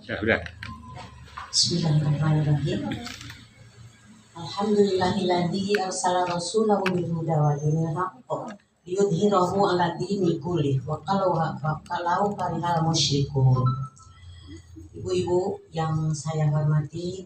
Sudah. Bismillahirrahmanirrahim. Alhamdulillahilladzi arsala rasulahu bil huda wa dinil haqq liyudhhirahu 'ala dini kullih wa kalau karihal musyrikun. Ibu-ibu yang saya hormati,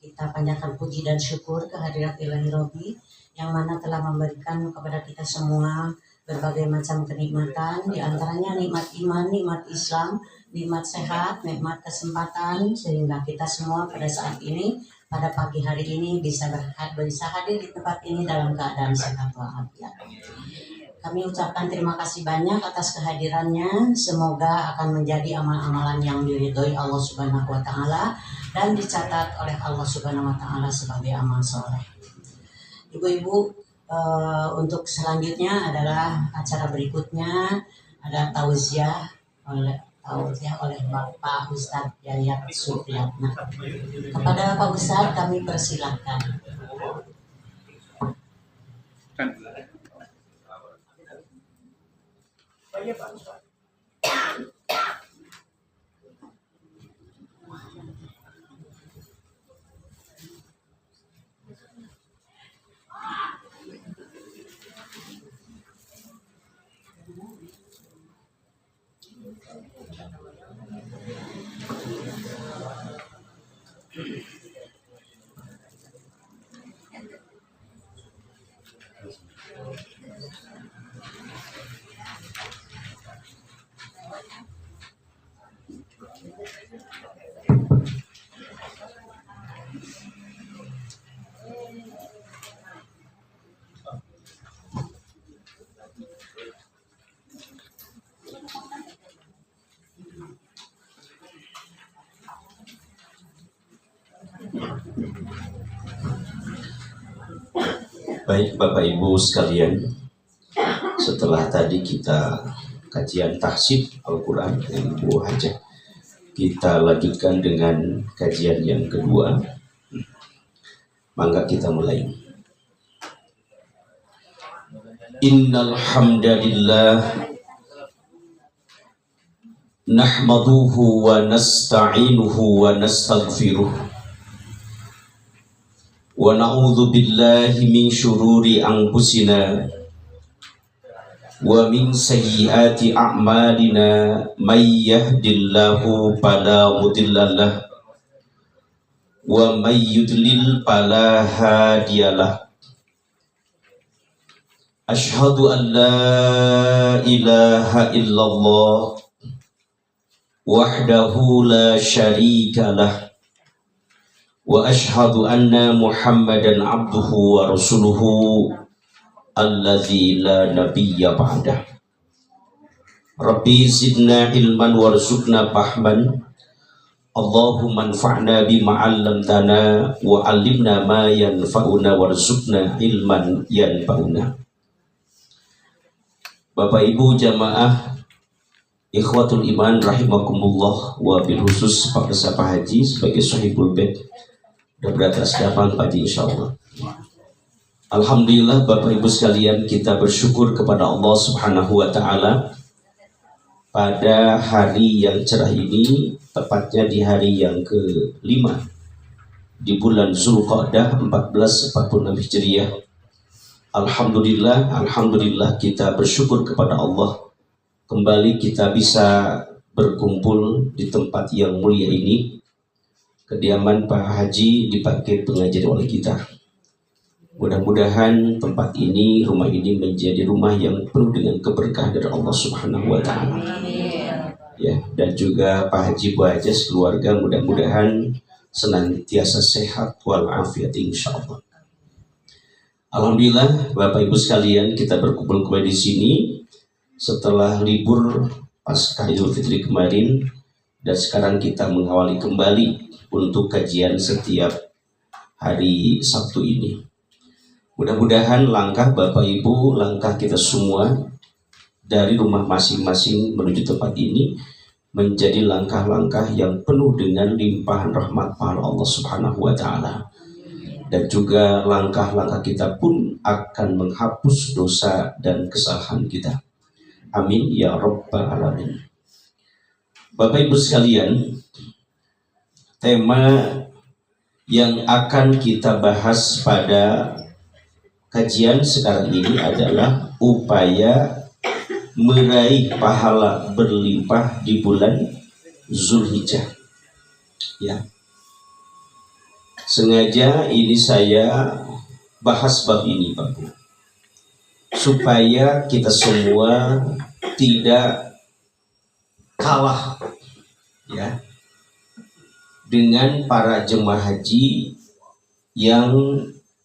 kita panjatkan puji dan syukur kehadirat Ilahi Robbi yang mana telah memberikan kepada kita semua berbagai macam kenikmatan, di antaranya nikmat iman, nikmat Islam, nikmat sehat, nikmat kesempatan, sehingga kita semua pada saat ini, pada pagi hari ini bisa hadir di tempat ini dalam keadaan sehat walafiat. Kami ucapkan terima kasih banyak atas kehadirannya. Semoga akan menjadi amal-amalan yang diridhoi Allah Subhanahu wa taala dan dicatat oleh Allah Subhanahu wa taala sebagai amal soleh. Ibu-ibu, untuk selanjutnya adalah acara berikutnya, ada tausiah oleh Bapak Ustadz Yayat Supriyatna. Kepada Pak Ustadz kami persilakan. Baik Bapak Ibu sekalian, setelah tadi kita kajian tahsib Al-Quran dengan Ibu Hajah, kita lanjutkan dengan kajian yang kedua. Mangga kita mulai. Innal hamdalillah nahmaduhu wa nasta'inuhu wa nastaghfiruh wa na'udzu billahi min syururi anfusina wa min sayyiati a'malina may yahdihillahu fala mudhillalah wa may yudlil fala hadiyalah. Asyhadu an la ilaha illallah wahdahu la syarikalah wa ashhadu anna Muhammadan abduhu wa rasuluhu alladzi la nabiyya ba'dah. Rabbi zidna ilman warzuqna fahman. Allahumma anfa'na bima 'allamtana wa 'allimna ma yanfa'una warzuqna ilman yanfa'una. Bapak Ibu jamaah ikhwatul iman rahimakumullah, wa bil khusus Pak Pesapa Haji sebagai sahibul bait dan beratas dapat pagi insyaallah. Alhamdulillah Bapak Ibu sekalian, kita bersyukur kepada Allah Subhanahu wa taala pada hari yang cerah ini, tepatnya di hari yang ke-5 di bulan Zulqa'dah 1446 Hijriah. Alhamdulillah kita bersyukur kepada Allah, kembali kita bisa berkumpul di tempat yang mulia ini, kediaman Pak Haji dipakai pengajar oleh kita. Mudah-mudahan tempat ini, rumah ini menjadi rumah yang penuh dengan keberkahan dari Allah Subhanahu wa taala. Ya, dan juga Pak Haji Bu Haja keluarga mudah-mudahan senantiasa sehat walafiat insyaallah. Alhamdulillah Bapak Ibu sekalian, kita berkumpul kembali di sini setelah libur pasca Idul Fitri kemarin, dan sekarang kita mengawali kembali untuk kajian setiap hari Sabtu ini. Mudah-mudahan langkah Bapak Ibu, langkah kita semua dari rumah masing-masing menuju tempat ini menjadi langkah-langkah yang penuh dengan limpahan rahmat pahala Allah Subhanahu wa taala. Dan juga langkah-langkah kita pun akan menghapus dosa dan kesalahan kita. Amin ya rabbal alamin. Bapak Ibu sekalian, tema yang akan kita bahas pada kajian sekarang ini adalah upaya meraih pahala berlimpah di bulan Zulhijjah. Ya. Sengaja ini saya bahas bab ini, Pak Bu, supaya kita semua tidak kalah ya dengan para jemaah haji yang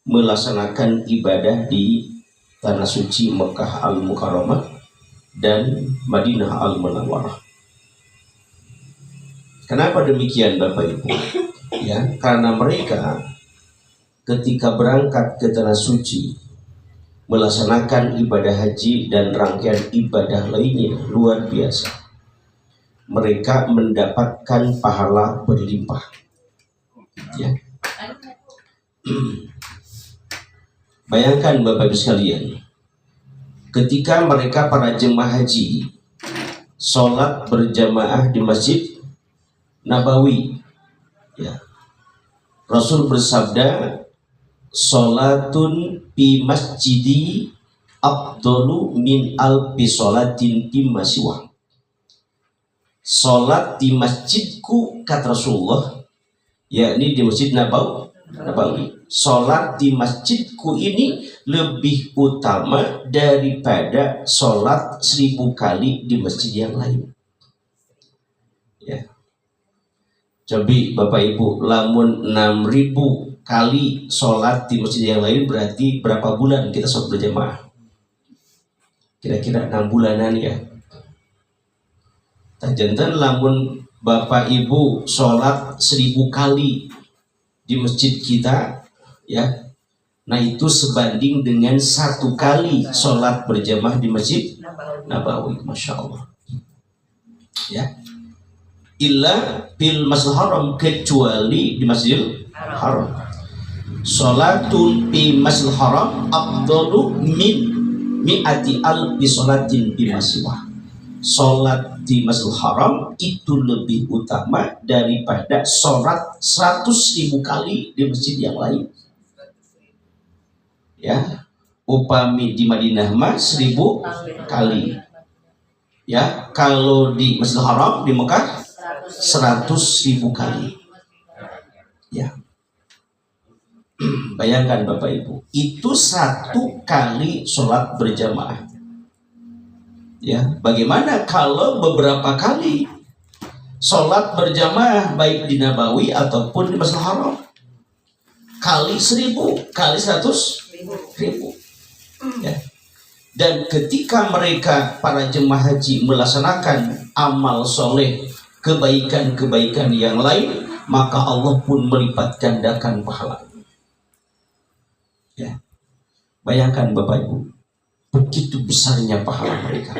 melaksanakan ibadah di tanah suci Mekah Al-Mukarramah dan Madinah Al-Munawwarah. Kenapa demikian Bapak Ibu? Ya, karena mereka ketika berangkat ke tanah suci melaksanakan ibadah haji dan rangkaian ibadah lainnya luar biasa. Mereka mendapatkan pahala berlimpah. Ya. Bayangkan Bapak Ibu sekalian, ketika mereka para jemaah haji sholat berjamaah di Masjid Nabawi, ya, Rasul bersabda, sholatun fi masjidi afdalu min alfi sholatin fi masiwah. Sholat di masjidku, kata Rasulullah, yakni di Masjid Nabawi, sholat di masjidku ini lebih utama daripada sholat 1000 kali di masjid yang lain. Ya. Coba Bapak Ibu, lamun 6000 kali sholat di masjid yang lain berarti berapa bulan kita sholat berjamaah? Kira-kira 6 bulanan ya. Jantan lamun Bapak Ibu sholat 1000 kali di masjid kita, ya, nah itu sebanding dengan 1 kali sholat berjamaah di Masjid Nabawi, Masya Allah. Ya, illa bil Masjidil Haram, kecuali di Masjidil Haram. Sholatun fi Masjidil Haram afdalu min mi'ati alfi sholatin fi masiwah. Sholat di Masjidil Haram itu lebih utama daripada sholat 100.000 kali di masjid yang lain. Ya, upami di Madinah mah 1000 kali. Ya, kalau di Masjidil Haram di Mekah 100.000 kali. Ya. Bayangkan Bapak Ibu, itu 1 kali sholat berjamaah. Ya, bagaimana kalau beberapa kali sholat berjamaah baik di Nabawi ataupun di Masjidil Haram? Kali 1000, kali 100.000. Ya. Dan ketika mereka para jemaah haji melaksanakan amal soleh, kebaikan-kebaikan yang lain, maka Allah pun melipat gandakan pahala. Ya. Bayangkan Bapak Ibu, begitu besarnya pahala mereka,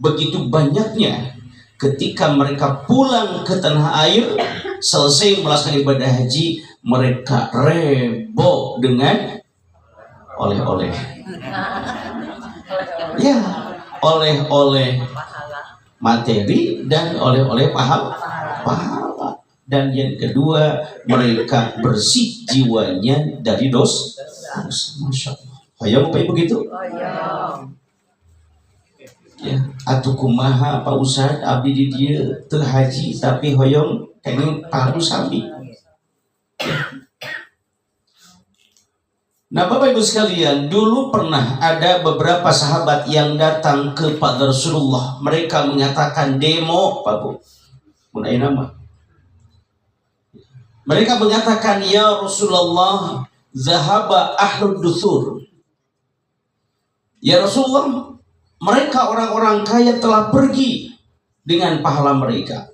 begitu banyaknya ketika mereka pulang ke tanah air selesai melaksanakan ibadah haji, mereka rebo dengan oleh-oleh. Ya, oleh-oleh materi dan oleh-oleh pahala. Dan yang kedua, mereka bersih jiwanya dari dosa. Masya Allah. Hayang Bapak Ibu begitu? Ya, atuh kumaha Pak Ustad abdi di dieu teu haji tapi hoyong kayaknya paru sami. Nah Bapak Ibu sekalian, dulu pernah ada beberapa sahabat yang datang kepada Rasulullah. Mereka mengatakan demo, Pak Bu. Mulai nama. Mereka mengatakan, ya Rasulullah, zahaba ahlud duthur. Ya Rasulullah, mereka orang-orang kaya telah pergi dengan pahala mereka.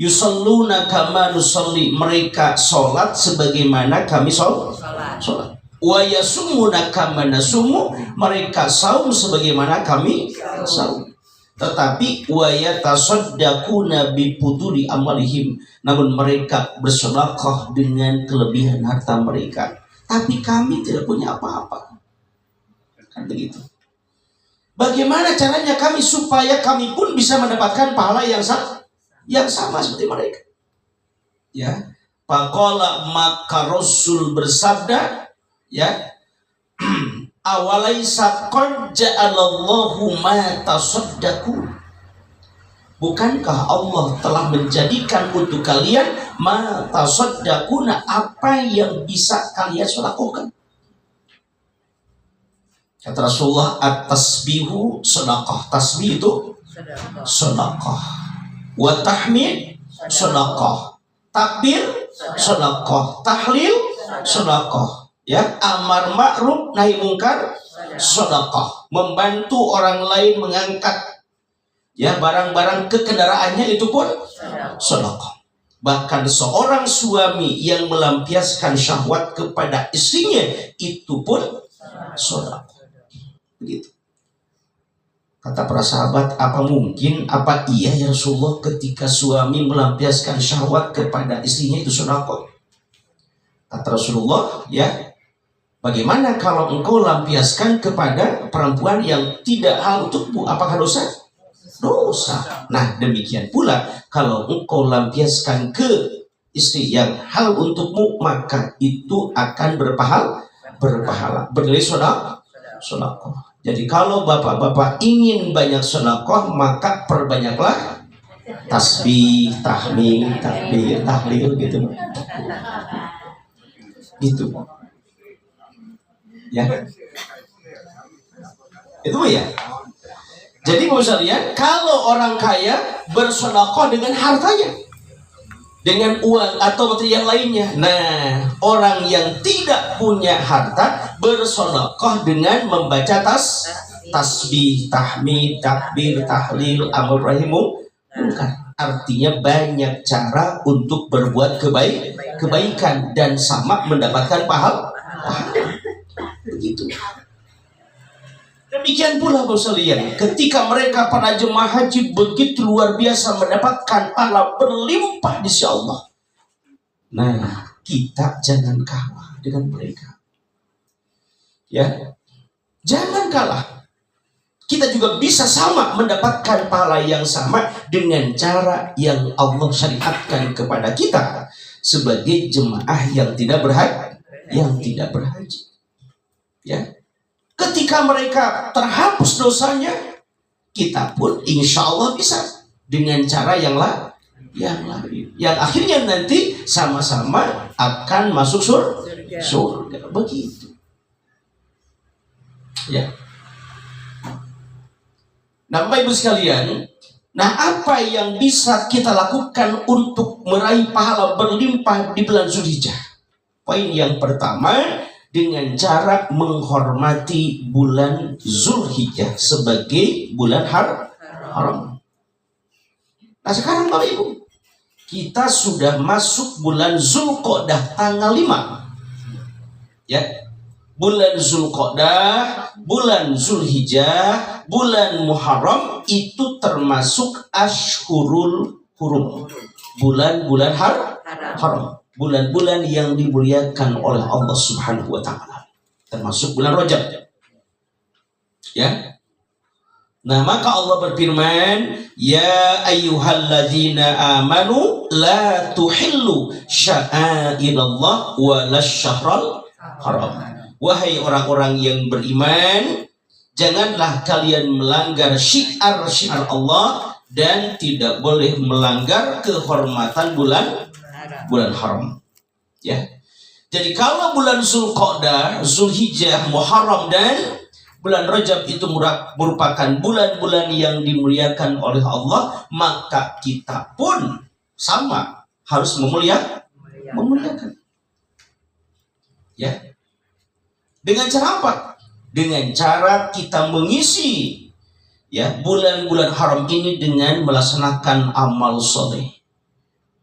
Yusalluna kama nusalli, mereka sholat sebagaimana kami sholat. Wa yasumuna kama nasumu, mereka saum sebagaimana kami saum. Tetapi wa yatasaddaquna bi puduli amalihim, namun mereka bersedekah dengan kelebihan harta mereka. Tapi kami tidak punya apa-apa. Kan begitu. Bagaimana caranya kami supaya kami pun bisa mendapatkan pahala yang sama? yang sama seperti mereka. Ya, faqala, maka Rasul bersabda, ya, awalaisa qad ja'alallahu ma tasaddaqu, bukankah Allah telah menjadikan untuk kalian ma tasaddaquna, apa yang bisa kalian sedekahkan. Kata Rasulullah, at-tasbihu sedekah. Tasbih itu sedekah. Wa tahmid sedekah. Takbir sedekah. Tahlil sedekah. Ya, amar ma'ruf nahi mungkar sedekah. Membantu orang lain mengangkat ya barang-barang ke kendaraannya itu pun sedekah. Bahkan seorang suami yang melampiaskan syahwat kepada istrinya itu pun sedekah. Begitu. Kata para sahabat, apa mungkin, apa iya ya Rasulullah ketika suami melampiaskan syahwat kepada istrinya itu sedekah? Kata Rasulullah, ya, bagaimana kalau engkau lampiaskan kepada perempuan yang tidak hal untukmu, apakah dosa? Dosa. Nah, demikian pula kalau engkau lampiaskan ke istri yang hal untukmu, maka itu akan berpahala, bernilai sedekah. Jadi kalau bapak-bapak ingin banyak sedekah, maka perbanyaklah tasbih, tahmid, takbir, tahlil gitu. Gitu. Ya. Itu ya. Jadi Bapak sekalian, kalau orang kaya bersedekah dengan hartanya, dengan uang atau material lainnya. Nah, orang yang tidak punya harta bersedekah dengan membaca tasbih, tahmid, takbir, tahlil, amr rahimu. Artinya banyak cara untuk berbuat kebaikan dan sama mendapatkan pahala. Begitu. Demikian pula Bapak sekalian, ketika mereka para jemaah haji begitu luar biasa mendapatkan pahala berlimpah di sisi Allah. Nah, kita jangan kalah dengan mereka. Ya, jangan kalah. Kita juga bisa sama mendapatkan pahala yang sama dengan cara yang Allah syariatkan kepada kita sebagai jemaah yang tidak berhaji. Ya. Ketika mereka terhapus dosanya, kita pun insya Allah bisa dengan cara yang lain. Yang akhirnya nanti sama-sama akan masuk surga. Begitu. Ya. Nah, Bapak Ibu sekalian, apa yang bisa kita lakukan untuk meraih pahala berlimpah di bulan Zulhijjah? Poin yang pertama, dengan cara menghormati bulan Zulhijjah sebagai bulan haram. Nah, sekarang Bapak Ibu, kita sudah masuk bulan Zulqa'dah tanggal 5. Ya. Bulan Zulqa'dah, bulan Zulhijjah, bulan Muharram itu termasuk Ashhurul Hurum. Bulan-bulan haram. Bulan-bulan yang dimuliakan oleh Allah Subhanahu wa taala. Termasuk bulan Rajab. Ya. Nah, maka Allah berfirman, "Ya ayyuhalladzina amanu la tuhillu sya'airallah wa lasyahral haram." Wahai orang-orang yang beriman, janganlah kalian melanggar syiar-syiar Allah dan tidak boleh melanggar kehormatan bulan haram. Ya. Jadi kalau bulan Zulqa'dah, Zulhijjah, Muharram dan bulan Rajab itu merupakan bulan-bulan yang dimuliakan oleh Allah, maka kita pun sama harus memuliakan. Ya. Dengan cara apa? Dengan cara kita mengisi ya bulan-bulan haram ini dengan melaksanakan amal soleh,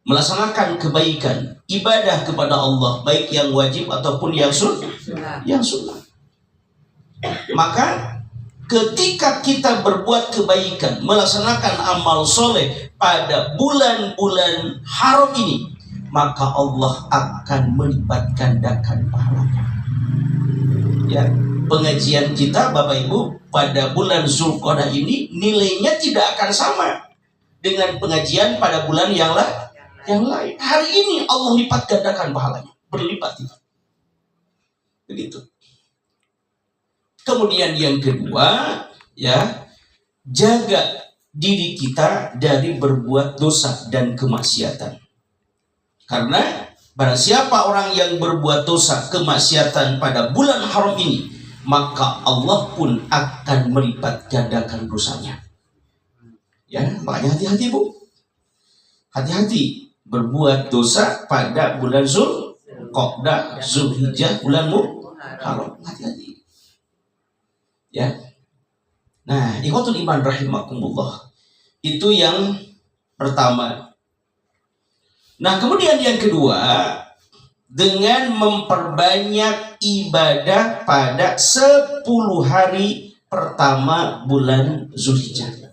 melaksanakan kebaikan, ibadah kepada Allah, baik yang wajib ataupun yang sunnah. Maka ketika kita berbuat kebaikan, melaksanakan amal soleh pada bulan-bulan haram ini, maka Allah akan melipat gandakan pahalanya. Ya, pengajian kita Bapak Ibu pada bulan Zulqa'dah ini nilainya tidak akan sama dengan pengajian pada bulan yang lain. Hari ini Allah lipat gandakan pahalanya, berlipat-lipat. Begitu. Kemudian yang kedua, ya, jaga diri kita dari berbuat dosa dan kemaksiatan. Karena barang siapa orang yang berbuat dosa kemaksiatan pada bulan haram ini, maka Allah pun akan melipat gandakan dosanya. Ya, makanya hati-hati Bu. Hati-hati berbuat dosa pada bulan Zulqa'dah, Zulhijjah, bulanmu haram. Hati-hati. Ya. Nah, ikhwatul iman rahimakumullah. Itu yang pertama. Nah, kemudian yang kedua, dengan memperbanyak ibadah pada 10 hari pertama bulan Zulhijjah.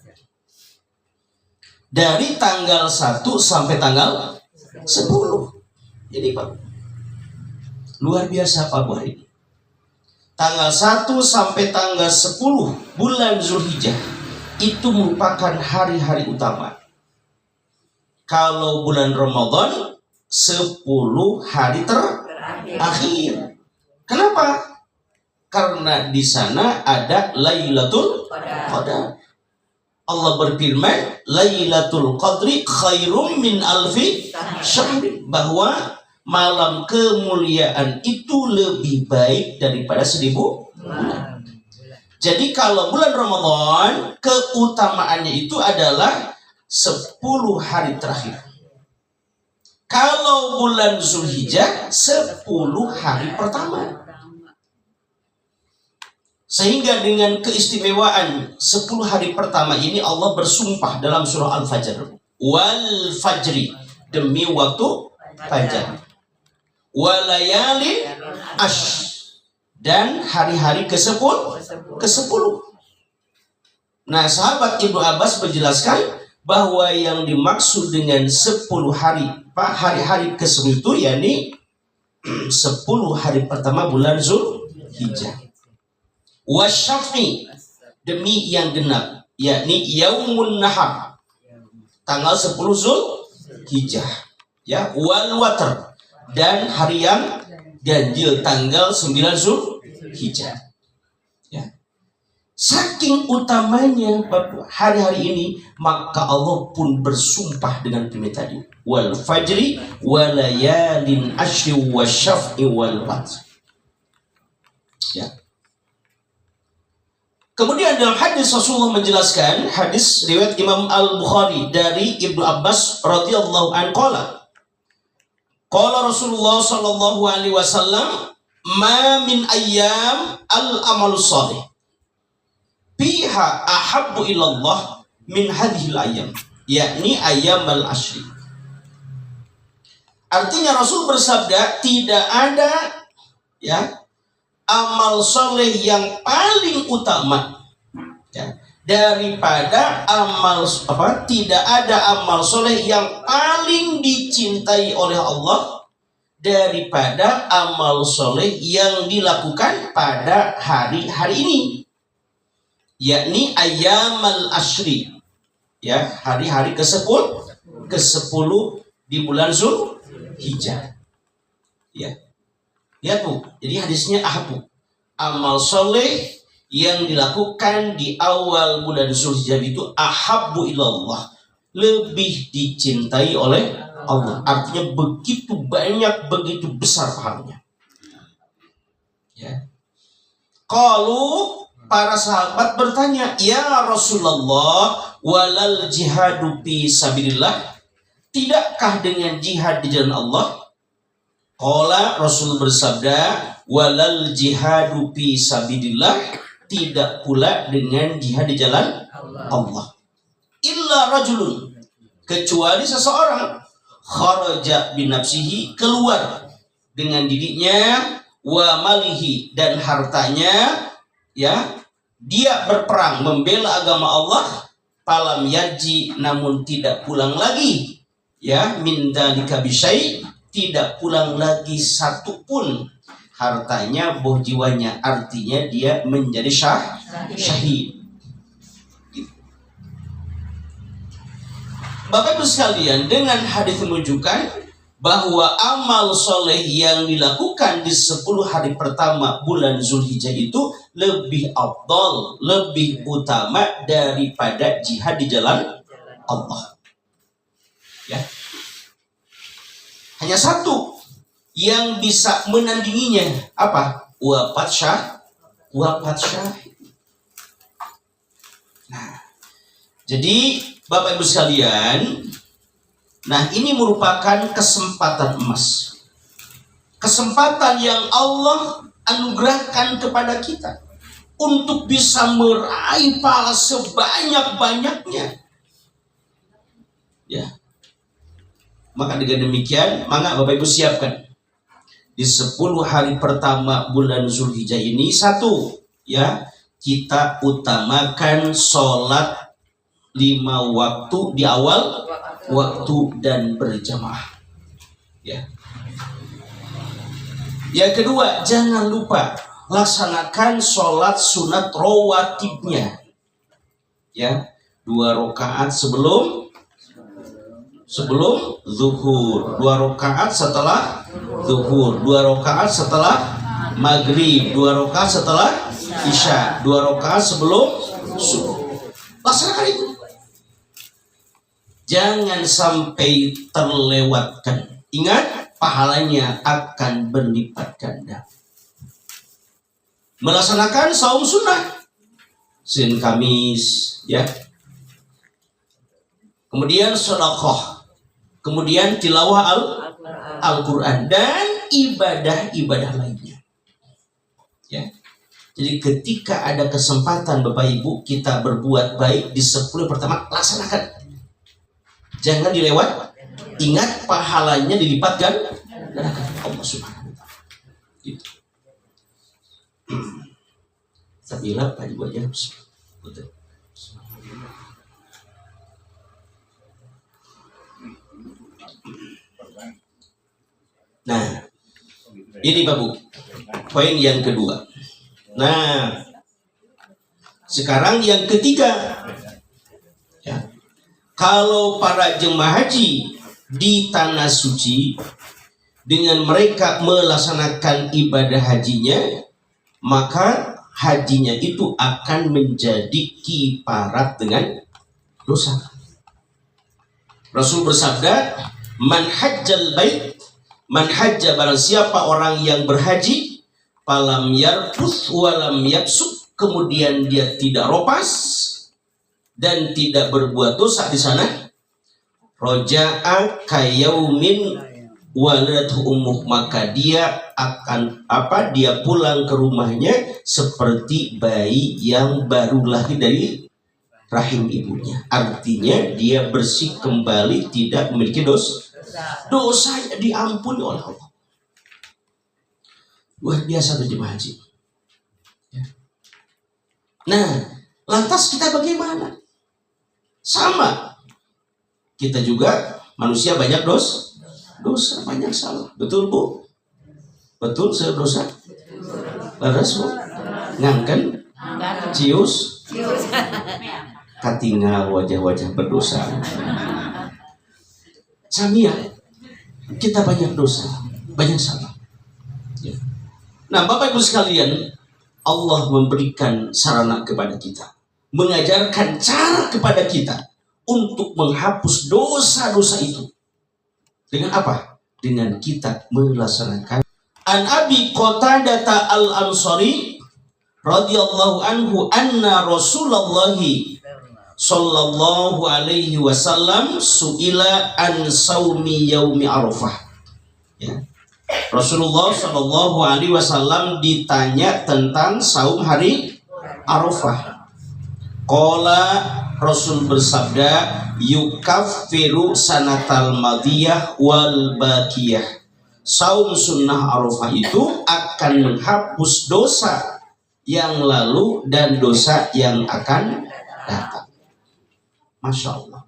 Dari tanggal 1 sampai tanggal 10. Jadi Pak, luar biasa Pak Bu hari ini. Tanggal 1 sampai tanggal 10 bulan Zulhijjah itu merupakan hari-hari utama. Kalau bulan Ramadan 10 hari terakhir. Kenapa? Karena di sana ada Lailatul Qadar. Allah berfirman, Lailatul Qadri khairum min alfi syahrin, bahwa malam kemuliaan itu lebih baik daripada 1000 bulan. Jadi kalau bulan Ramadan, keutamaannya itu adalah 10 hari terakhir. Kalau bulan Zulhijjah 10 hari pertama. Sehingga dengan keistimewaan 10 hari pertama ini Allah bersumpah dalam surah Al-Fajr. Wal fajri, demi waktu fajar. Walayali ash, dan hari-hari ke-10. Nah, sahabat Ibnu Abbas menjelaskan bahwa yang dimaksud dengan 10 hari, hari-hari ke-10 itu yakni 10 hari pertama bulan Zulhijjah. Wasyafi, demi yang genap, yakni Yaumun Nahar, tanggal 10 Zulhijjah. Ya, wal watr, dan hari yang ganjil, tanggal 9 Zulhijjah. Ya. Saking utamanya hari-hari ini, maka Allah pun bersumpah dengan firman tadi, wal fajri walayalin ashri wasyaf'i wal watr. Ya. Kemudian dalam hadis Rasulullah menjelaskan, hadis riwayat Imam Al-Bukhari dari Ibnu Abbas radhiyallahu anhu qala, qala Rasulullah sallallahu alaihi wasallam, ma min ayyam al-amalus salih fiha ahabbu ilallah min hadhil ayyam, yakni ayyam al-ashri. Artinya Rasul bersabda, tidak ada ya amal soleh yang paling utama ya, daripada tidak ada amal soleh yang paling dicintai oleh Allah daripada amal soleh yang dilakukan pada hari-hari ini, yakni ayyamal ashri, ya, hari-hari ke-10 di bulan Zulhijjah. Ya. Lihat Bu, jadi hadisnya ahabu, amal soleh yang dilakukan di awal bulan Zulhijjah itu ahabbu ilallah, lebih dicintai oleh Allah. Artinya begitu banyak, begitu besar pahalanya. Ya. Kalau para sahabat bertanya, ya Rasulullah, walal jihadu fi sabilillah, tidakkah dengan jihad di jalan Allah? Qala, Rasul bersabda, walal jihadu fi sabilillah, tidak pula dengan jihad di jalan Allah. Illa rajulun, kecuali seseorang, kharaja binafsihi, keluar dengan dirinya, wa malihi, dan hartanya, ya, dia berperang membela agama Allah, falam yarji, namun tidak pulang lagi, ya, min dzalika bisyai, tidak pulang lagi satu pun hartanya, boh jiwanya, artinya dia menjadi syahid. Bapak Ibu sekalian, dengan hadis menunjukkan bahwa amal soleh yang dilakukan di 10 hari pertama bulan Zulhijjah itu lebih afdal, lebih utama daripada jihad di jalan Allah. Ya. Hanya satu yang bisa menandinginya, apa? Wafat syahid. Nah, jadi Bapak Ibu sekalian, nah ini merupakan kesempatan emas. Kesempatan yang Allah anugerahkan kepada kita untuk bisa meraih pahala sebanyak-banyaknya. Ya. Maka dengan demikian, maka Bapak Ibu siapkan di 10 hari pertama bulan Zulhijjah ini, satu, ya, kita utamakan sholat 5 waktu di awal waktu dan berjamaah. Ya. Yang kedua, jangan lupa laksanakan sholat sunat rawatibnya. Ya, 2 rakaat sebelum zuhur, 2 rakaat setelah zuhur, 2 rakaat setelah maghrib, 2 rakaat setelah isya, 2 rakaat sebelum subuh. Laksanakan itu. Jangan sampai terlewatkan. Ingat, pahalanya akan berlipat ganda. Melaksanakan saum sunnah Senin Kamis, ya. Kemudian sedekah, kemudian tilawah Al-Quran dan ibadah-ibadah lainnya. Ya. Jadi ketika ada kesempatan Bapak Ibu kita berbuat baik di 10 pertama, laksanakan. Jangan dilewat. Ingat, pahalanya dilipat gandakan Allah Subhanahu wa taala. Gitu. Sabila Pak Ibu aja. Betul. Nah, ini Bapak, poin yang kedua. Nah, sekarang yang ketiga, ya. Kalau para jemaah haji di tanah suci dengan mereka melaksanakan ibadah hajinya, maka hajinya itu akan menjadi kifarat dengan dosa. Rasul bersabda, man hajjal bait, man hajja, barang siapa orang yang berhaji, falam yarfuth walam yafsuq, kemudian dia tidak ropas dan tidak berbuat dosa di sana, roja'a kayaumin waladhu ummuh, maka dia akan dia pulang ke rumahnya seperti bayi yang baru lahir dari rahim ibunya. Artinya dia bersih kembali, tidak memiliki dosa. Dosanya diampuni oleh Allah. Luar biasa jemaah haji. Nah, lantas kita bagaimana? Sama, kita juga manusia banyak dosa, banyak salah. Betul Bu? Betul saya dosa? Laras Bu? Ngangken? Cius? Katingal wajah-wajah berdosa. Samia, kita banyak dosa, banyak salah. Ya. Nah Bapak Ibu sekalian, Allah memberikan sarana kepada kita, mengajarkan cara kepada kita untuk menghapus dosa-dosa itu. Dengan apa? Dengan kita melaksanakan. An Abi Qatadah al-Ansari radhiyallahu anhu anna Rasulullah sallallahu alaihi wasallam su'ila an saumi yaumi Arafah. Ya. Rasulullah sallallahu alaihi wasallam ditanya tentang saum hari Arafah. Qala, Rasul bersabda, yukaffiru sanatal madiyah wal baqiyah. Saum sunnah Arafah itu akan menghapus dosa yang lalu dan dosa yang akan datang. Masya Allah.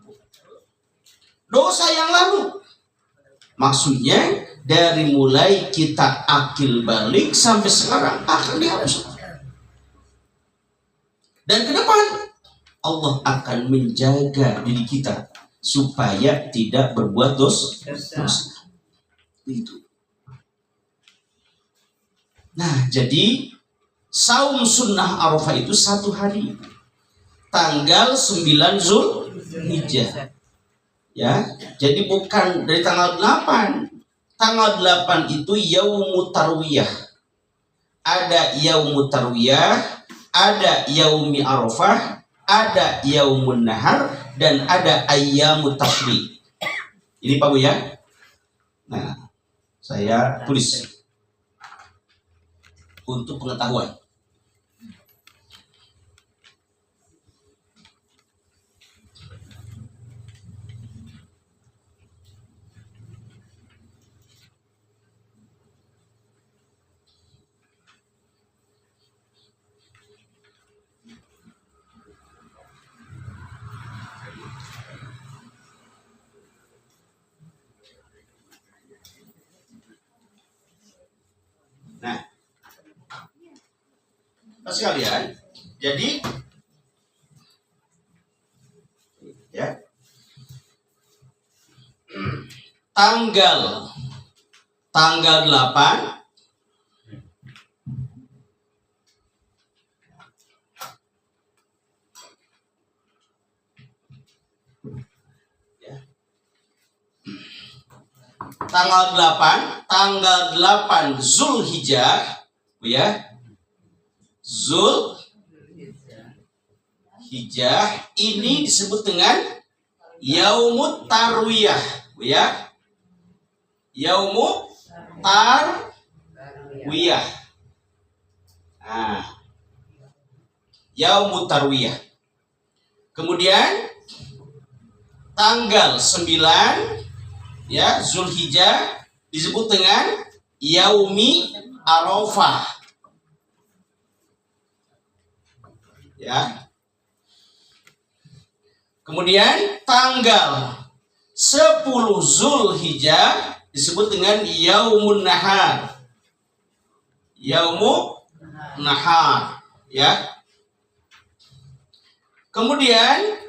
Dosa yang lalu, maksudnya dari mulai kita akil balik sampai sekarang akan dihapus. Dan ke depan Allah akan menjaga diri kita supaya tidak berbuat dosa. Itu. Nah, jadi saum sunnah Arafah itu 1 hari. Tanggal 9 Zulhijjah. Ya, jadi bukan dari tanggal 8. Tanggal 8 itu yaumut tarwiyah. Ada yaumut tarwiyah, ada yaumi Arafah, ada yaumun nahar, dan ada ayyamut tashrik. Ini Pak Bu ya. Nah, saya tulis untuk pengetahuan. Nah, Bapak sekalian, jadi ya tanggal 8 ya. Tanggal 8 Zulhijjah ya. Zulhijjah ini disebut dengan yaumut tarwiyah ya. Yaumut tarwiyah. Nah, yaumut tarwiyah. Kemudian tanggal 9 ya Zulhijjah disebut dengan yaumi Arafah. Ya. Kemudian tanggal 10 Zulhijjah disebut dengan yaumun nahar. Yaumun nahar, ya. Kemudian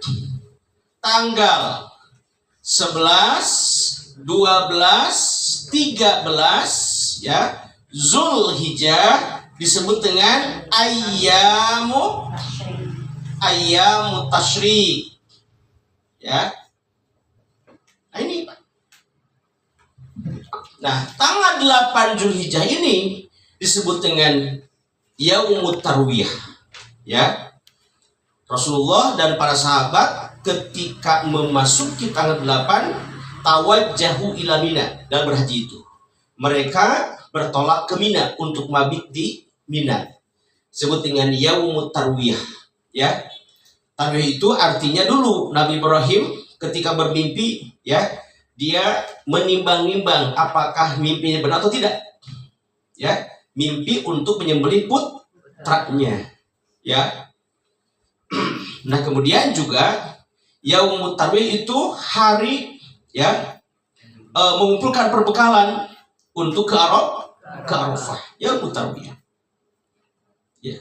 tanggal 11, 12, 13 ya Zulhijjah disebut dengan ayyamut tasyrik. Ya. Nah, ini Pak. Nah, tanggal 8 Zulhijjah ini disebut dengan yaumut tarwiyah. Ya. Rasulullah dan para sahabat ketika memasuki tanggal 8 tawajjahu ila Mina dan berhaji itu. Mereka bertolak ke Mina untuk mabit di Mina. Disebut dengan yaumut tarwiyah. Ya. Tarwiyah itu artinya dulu Nabi Ibrahim ketika bermimpi ya, dia menimbang-nimbang apakah mimpinya benar atau tidak. Ya, mimpi untuk menyembelih putranya. Ya. Nah, kemudian juga yaumut tarwiyah itu hari ya mengumpulkan perbekalan untuk ke Arafah. Yaumut tarwiyah. Ya.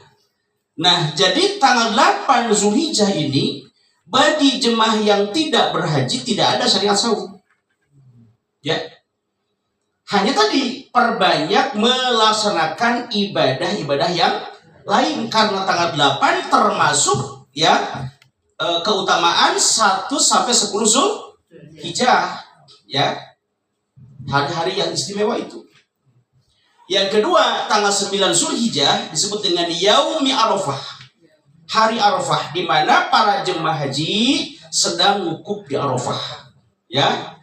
Nah, jadi tanggal 8 Zulhijjah ini bagi jemaah yang tidak berhaji tidak ada syariat saum. Ya. Hanya tadi perbanyak melaksanakan ibadah-ibadah yang lain karena tanggal 8 termasuk ya keutamaan 1 sampai 10 Zulhijjah ya. Hari-hari yang istimewa itu. Yang kedua, tanggal 9 Zulhijjah disebut dengan Yaumi Arafah. Hari Arafah di mana para jemaah haji sedang wukuf di Arafah. Ya.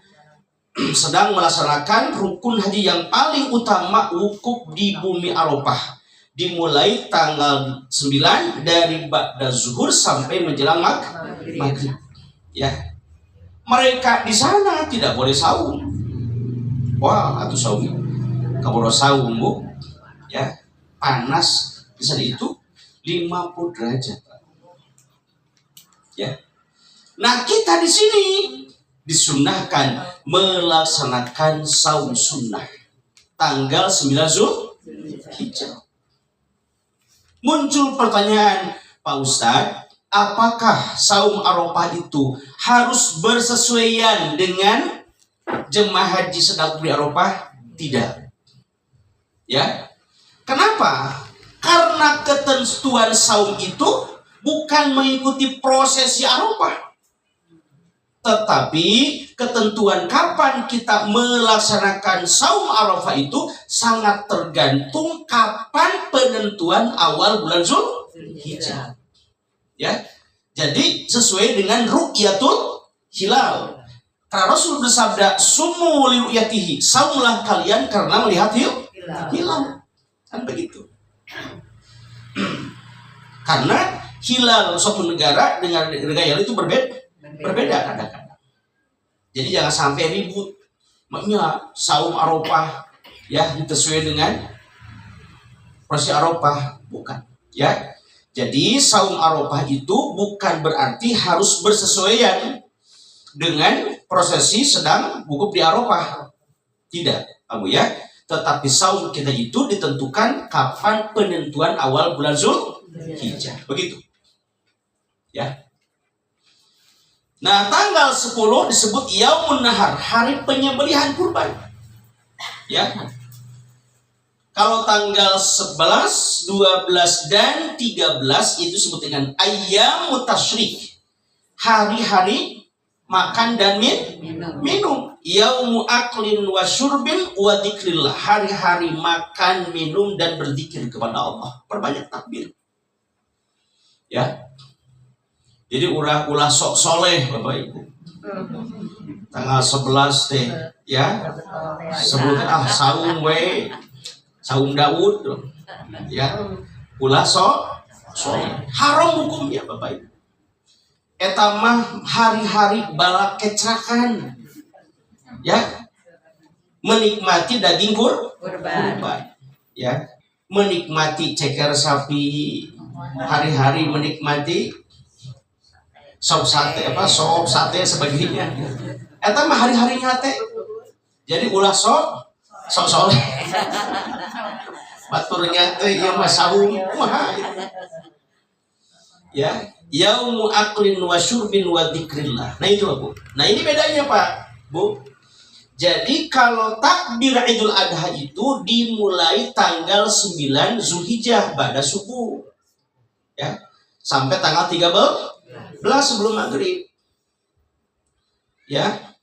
Sedang melaksanakan rukun haji yang paling utama, wukuf di bumi Arafah. Dimulai tanggal 9 dari ba'da zuhur sampai menjelang maghrib. Ya. Mereka di sana tidak boleh saum. Wah, atau saum. Kamu saum Bu, ya panas di sana itu 50 derajat. Ya. Nah, kita di sini disunnahkan melaksanakan saum sunnah tanggal 9 Zulhijjah. Muncul pertanyaan, Pak Ustadz, apakah saum Arafah itu harus bersesuaian dengan jemaah haji sedang di Arafah? Tidak. Ya. Kenapa? Karena ketentuan saum itu bukan mengikuti prosesi Arafah, tetapi ketentuan kapan kita melaksanakan saum Arafah itu sangat tergantung kapan penentuan awal bulan Zulhijjah. Ya, jadi sesuai dengan ru'yatul hilal. Karena Rasul bersabda, "Sumu li ru'yatihi," saumlah kalian karena melihat hilal. Kan begitu. Karena hilal suatu negara dengan negara yang itu berbeda kadang-kadang. Jadi jangan sampai ribut. Makanya saum Arafah ya sesuai dengan prosesi Arafah, bukan. Ya. Jadi saum Arafah itu bukan berarti harus bersesuaian dengan prosesi sedang wukuf di Arafah. Tidak, Abu ya. Tetapi saum kita itu ditentukan kapan penentuan awal bulan Zulhijjah. Begitu. Ya. Nah, tanggal 10 disebut Yaumun Nahar, hari penyembelihan kurban. Ya. Kalau tanggal 11, 12, dan 13 itu disebut dengan Ayyamut Tasyrik, hari-hari makan dan minum. Yaumu aklin wa syurbin wa dzikrillah, hari-hari makan, minum, dan berzikir kepada Allah. Perbanyak takbir. Ya. Jadi ulah sok soleh Bapak Ibu. Tanggal 11 teh ya. Sebut saum we. Saum Daud, ya, ulah soleh. Haram hukumnya Bapak Ibu. Eta mah hari-hari bala kecrakan, ya, menikmati daging kurban, ya, menikmati ceker sapi, hari-hari menikmati sop sate sebagainya. Eta mah hari-harinya teh. Jadi ulah sok soleh. Baturnya teh ieu mah saum kumaha. Ya, yaumu aklin wa syurbin wa dzikrillah. Nah itu Bu. Nah ini bedanya Pak, Bu. Jadi kalau takbir Idul Adha itu dimulai tanggal 9 Zulhijjah pada subuh. Ya, sampai tanggal 13 sebelum maghrib. Ya.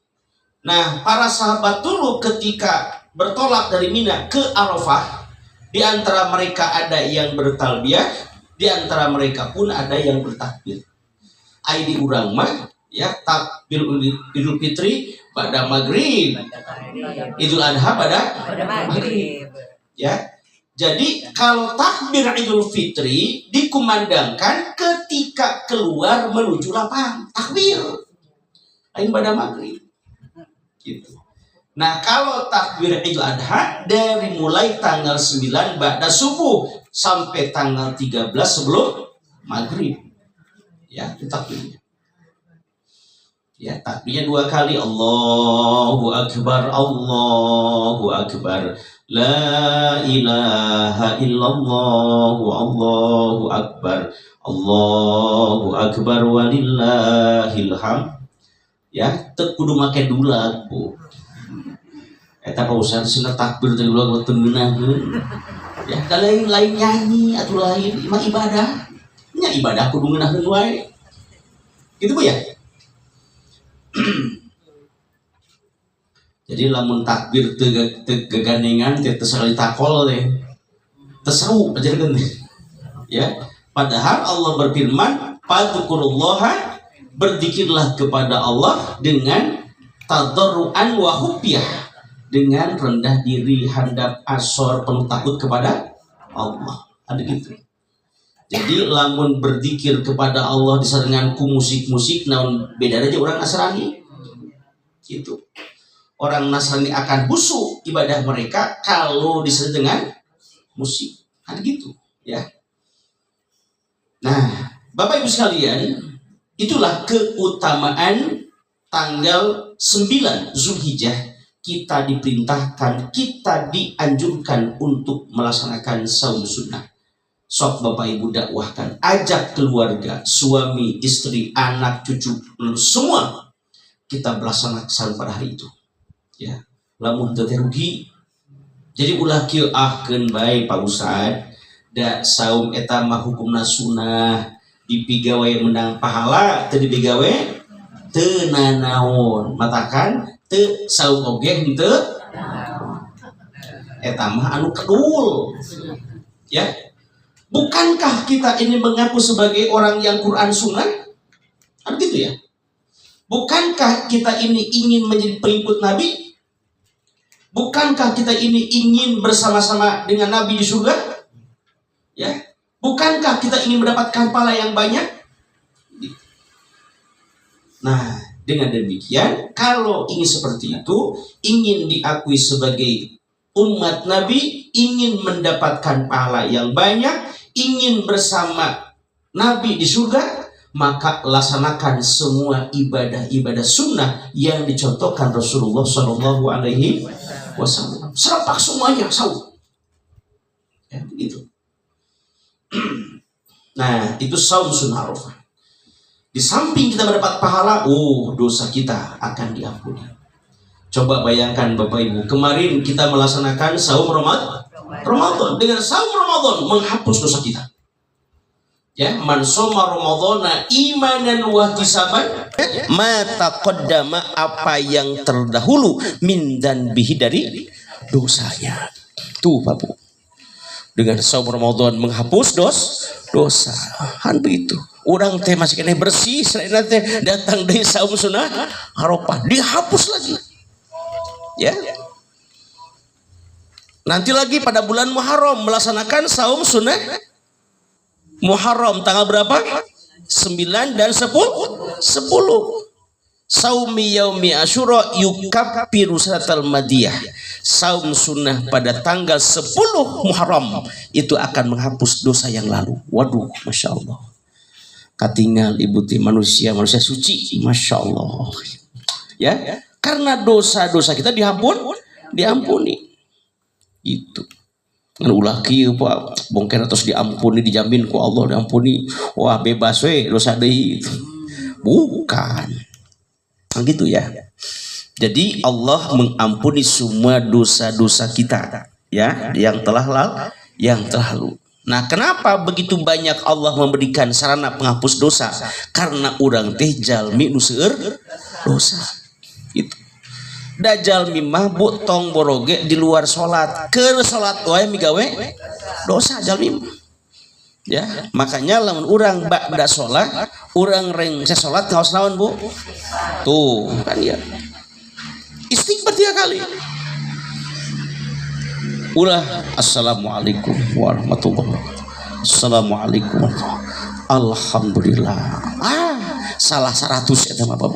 Nah, para sahabat dulu ketika bertolak dari Mina ke Arafah, di antara mereka ada yang bertalbiyah, di antara mereka pun ada yang bertakbir. Aidi urang mah ya takbir Idul Fitri pada maghrib, Idul Adha pada maghrib. Ya. Jadi kalau takbir Idul Fitri dikumandangkan ketika keluar menuju lapang, takbir. Lain pada maghrib. Gitu. Nah, kalau takbir Idul Adha dari mulai tanggal 9 ba'da subuh sampai tanggal 13 sebelum maghrib. Ya, itu takbirnya. Ya, takbirnya 2 kali. Allahu Akbar, Allahu Akbar. La ilaha illallah, Allahu Akbar. Allahu Akbar walillahil hamd. Ya, teu kudu make dulag, Bu. Eta pausan sina takbir teh ulah teunaheun. Ya, lain nyanyi atuh lain mah ibadah. Nya ibadah kudu ngeunaheun wae. Gitu Bu ya. Jadi lamun takbir teu gegandengan teh teu sakali takol teh. Teu seru ajarkeun teh. Ya, padahal Allah berfirman, "Fadzukurullaha," berzikirlah kepada Allah dengan tadarruan wa hubiyah, dengan rendah diri, handap asor, penuh takut kepada Allah. Ada gitu. Jadi lamun berzikir kepada Allah diserengan ku musik-musik, naon beda aja orang Nasrani. Gitu. Orang Nasrani akan khusyuk ibadah mereka kalau diserengan dengan musik. Ada gitu, ya. Nah, Bapak Ibu sekalian, itulah keutamaan tanggal 9 Zulhijjah. Kita diperintahkan, kita dianjurkan untuk melaksanakan saum sunnah. Sok bapak ibu dakwahkan, ajak keluarga, suami, istri, anak, cucu, semua kita melaksanakan pada hari itu. Ya, lamun teu rugi. Jadi ulah kieu ahkeun bae Pak Ustad, da saum eta mah hukumna sunnah, dipigawe menang pahala, teu dipigawe teu nanaon. Matakan teu saum oge henteu eta mah anu kedul. Ya. Bukankah kita ini mengaku sebagai orang yang Quran sunnah? Kan gitu ya. Bukankah kita ini ingin menjadi pengikut Nabi? Bukankah kita ini ingin bersama-sama dengan Nabi di surga? Ya. Bukankah kita ingin mendapatkan pahala yang banyak? Nah, dengan demikian, kalau ingin seperti itu, ingin diakui sebagai umat Nabi, ingin mendapatkan pahala yang banyak, ingin bersama Nabi di surga, maka laksanakan semua ibadah-ibadah sunnah yang dicontohkan Rasulullah Shallallahu Alaihi Wasallam. Serap semuanya, saum. Ya, begitu. Nah, itu saum sunnah Arafah. Di samping kita mendapat pahala, dosa kita akan diampuni. Coba bayangkan Bapak Ibu, kemarin kita melaksanakan saum Ramadan. Dengan saum Ramadan menghapus dosa kita. Ya, man shoma ramadhana imanan wa ihtisaban ma taqaddama, apa yang terdahulu min dzanbihi, dari dosanya. Tuh Pak Bu. Dengan saum Ramadan menghapus dosa. Han begitu. Orang teh masih kena bersih, selain teh datang dari saum sunnah Arafah dihapus lagi. Ya. Nanti lagi pada bulan Muharram melaksanakan saum sunnah Muharram tanggal berapa? 9 dan 10. Saumi yaumi Asyura yukaffiru sanatal madiyah. Saum sunnah pada tanggal 10 Muharram itu akan menghapus dosa yang lalu. Waduh, Masya Allah. Katinggal ibu ti manusia suci, Masya Allah. Ya, karena dosa-dosa kita diampuni. Itu. Ngan ulah kieu Pak, bongker terus diampuni, dijamin ku Allah diampuni. Wah, bebas we dosa deui. Bukan. Gitu ya. Jadi Allah mengampuni semua dosa-dosa kita, ya, yang telah lalu. Nah, kenapa begitu banyak Allah memberikan sarana penghapus dosa? Karena urang teh jalmi nu seueur dosa. Itu. Da jalmi mah bu tong boroge di luar salat, keur salat wae migawe dosa jalmi. Ya, makanya lamun urang ba'da salat, urang reng salat ngaos naon Bu? Tuh, kan ya. Istighfar 3 kali. Ulah assalamualaikum warahmatullahi wabarakatuh. Assalamualaikum warahmatullahi wabarakatuh. Alhamdulillah. Salah 100 eta mah Bu.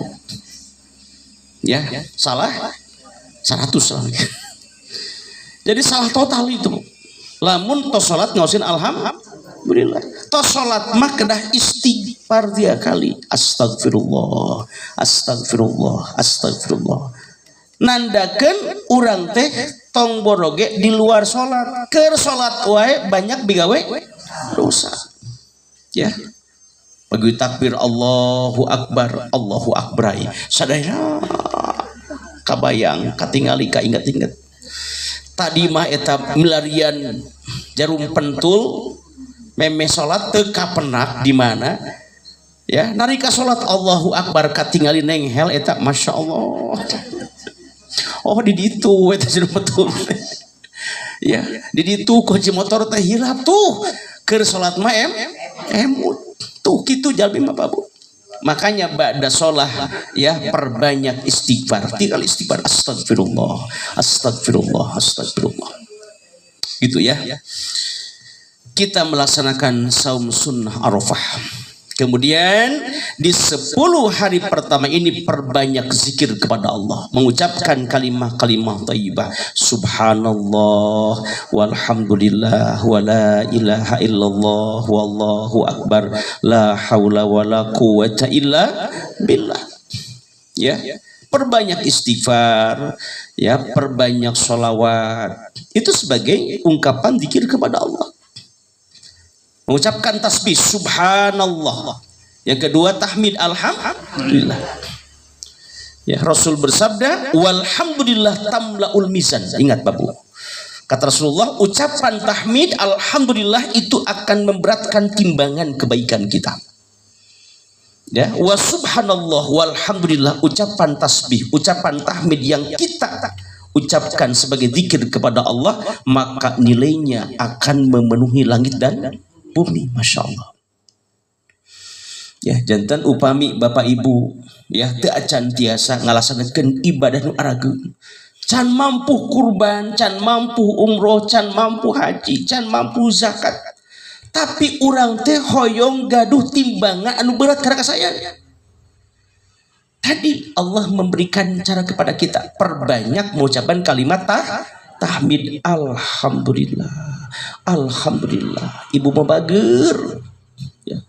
Ya, salah 100 lagi. Jadi salah total itu. Lamun tos salat ngausin alhamdulillah. Tos salat mah kedah istighfar 3 kali. Astagfirullah, astagfirullah, astagfirullah. Nandakeun urang teh tong boroge di luar salat, keur salat wae banyak bigawe dosa. Ya. Bagi takbir Allahu Akbar, Allahu Akbar. Sadaya kabayang, katingali, kainget-inget. Tadi mah eta milarian jarum pentul, meme salat teu kapenak di mana? Ya, narika salat Allahu Akbar katingali nenghel eta Masya Allah. Oh di ditu eta jarum pentul. Ya, di ditu kunci motor teh hilap tuh. Keur salat mah emut. Tuh gitu jalmi mah Bu. Makanya ba'da sholah ya perbanyak istighfar. 3 kali istighfar. Astagfirullah, astagfirullah, astagfirullah. Gitu ya. Kita melaksanakan saum sunnah Arafah. Kemudian di 10 hari pertama ini perbanyak zikir kepada Allah, mengucapkan kalimah-kalimah thayyibah. Subhanallah walhamdulillah wala ilaha illallah wallahu akbar la haula wala quwwata illa billah. Ya, perbanyak istighfar, ya, perbanyak sholawat. Itu sebagai ungkapan zikir kepada Allah. mengucapkan tasbih subhanallah. Yang kedua tahmid alhamdulillah. Ya, Rasul bersabda walhamdulillah tamlaul mizan. Ingat Bapak, kata Rasulullah, ucapan tahmid alhamdulillah itu akan memberatkan timbangan kebaikan kita. Ya, wa subhanallah walhamdulillah, ucapan tasbih, ucapan tahmid yang kita ucapkan sebagai zikir kepada Allah, maka nilainya akan memenuhi langit dan bumi. Masya Allah. Ya, jantan upami Bapak Ibu ya teu acan tiasa ngalaksanakeun ibadah nu arageun, can mampu kurban, can mampu umroh, can mampu haji, can mampu zakat, tapi urang teh hoyong gaduh timbangan anu berat karena saya. Tadi Allah memberikan cara kepada kita, perbanyak mengucapkan kalimat tahmid alhamdulillah. Alhamdulillah. Ibu mau bager ya.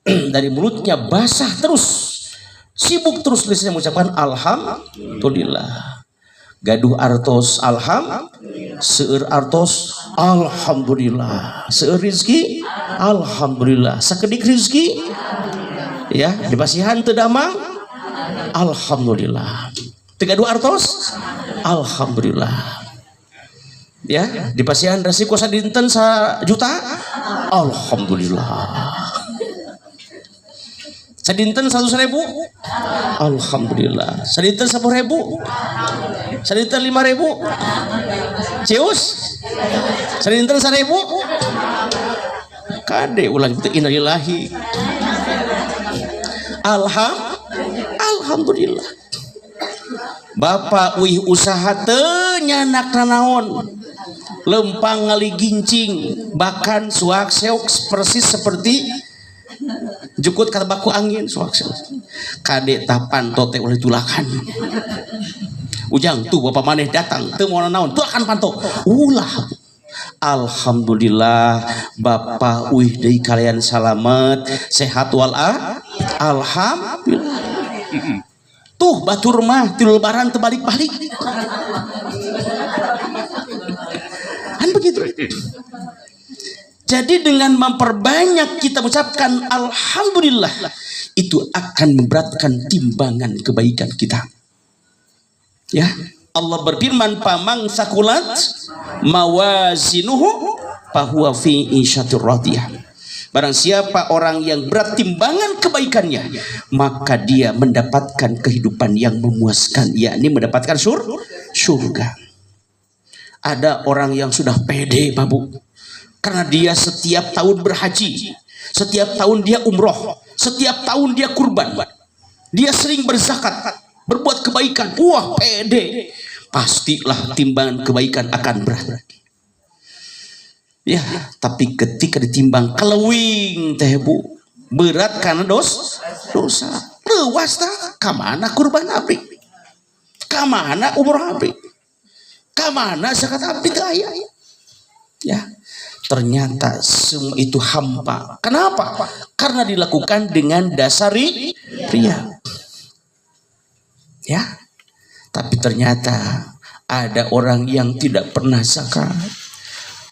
Dari mulutnya basah terus, sibuk terus lisannya mengucapkan alhamdulillah. Gaduh artos seueur artos alhamdulillah, seueur rizki alhamdulillah, sakedik rizki ya dipasihan teu damang alhamdulillah, teu gaduh artos alhamdulillah. Ya, dipasihan resiko sadinten 1 juta alhamdulillah. Sadinten 100.000 alhamdulillah. Sadinten 10.000, sadinten 5.000 cius, sadinten 1.000 kade ulang itu innalillahi alhamdulillah. Bapak wih usaha teu nyanak naon, lempang ngali gincing, bahkan suak seok persis seperti jukut kata baku angin suak seok. Kade tapan tote oleh tulakan. Ujang tuh bapak maneh datang teu moal naon, tulakan panto. Ulah. Alhamdulillah bapak wih deui kalian salamet, sehat wal alhamdulillah. Tuh batur mah ti lebaran terbalik-balik. Kan begitu. Jadi dengan memperbanyak kita mengucapkan alhamdulillah, itu akan memberatkan timbangan kebaikan kita. Ya, Allah berfirman, "Pamang sakulat mawazinuhu fahuwa fi isyatir radiyah." Barang siapa orang yang berat timbangan kebaikannya, maka dia mendapatkan kehidupan yang memuaskan, yakni mendapatkan surga. Ada orang yang sudah pede, Babu, karena dia setiap tahun berhaji, setiap tahun dia umroh, setiap tahun dia kurban, dia sering berzakat, berbuat kebaikan. Wah, pede. Pastilah timbangan kebaikan akan berat. Ya, tapi ketika ditimbang kelewing teh Bu, berat karena dosa. Leuwas tah ka mana kurban abdi? Ka mana umroh abdi? Ka mana zakat abdi teu aya? Ya. Ternyata semua itu hampa. Kenapa? Karena dilakukan dengan dasar riya. Ya. Tapi ternyata ada orang yang tidak pernah zakat.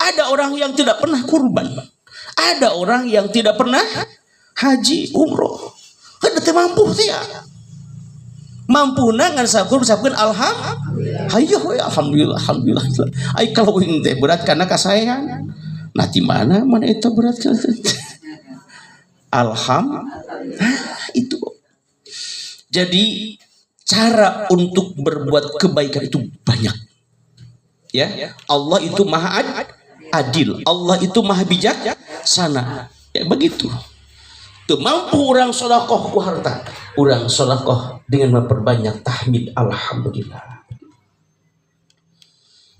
Ada orang yang tidak pernah kurban. Ada orang yang tidak pernah haji, umroh. Heuh teu mampu tia. Mampuna ngan sabkeun alhamdulillah. Hayo alhamdulillah, alhamdulillah. Ai kalau teh berat karena kasaean. Nah di mana itu berat kan? Alhamdulillah itu. Jadi cara untuk berbuat kebaikan itu banyak. Ya, Allah itu maha adil, Allah itu maha bijaksana. Ya begitu. Tuh mampu orang sedekah ku harta, orang sedekah dengan memperbanyak tahmid alhamdulillah.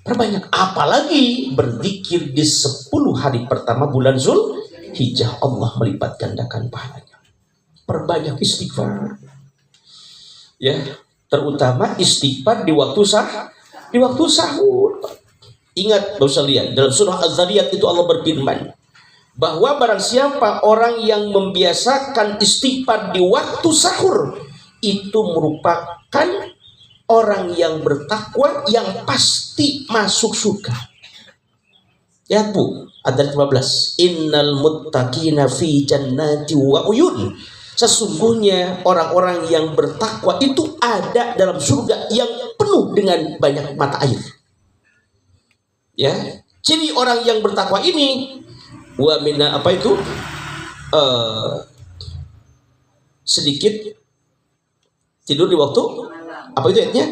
Perbanyak, apalagi berzikir di 10 hari pertama bulan Zulhijjah, Allah melipat gandakan pahalanya. Perbanyak istighfar. Ya, terutama istighfar di waktu sahur. Ingat, Bapak sekalian, dalam surah Az-Zariyat itu Allah berfirman bahwa barang siapa orang yang membiasakan istighfar di waktu sahur, itu merupakan orang yang bertakwa yang pasti masuk surga. Ya Bu, ayat 15. Innal muttaqina fi jannati wa uyun. Sesungguhnya orang-orang yang bertakwa itu ada dalam surga yang penuh dengan banyak mata air. Ya, ciri orang yang bertakwa ini wa minna apa itu? Sedikit tidur di waktu apa itu ayatnya?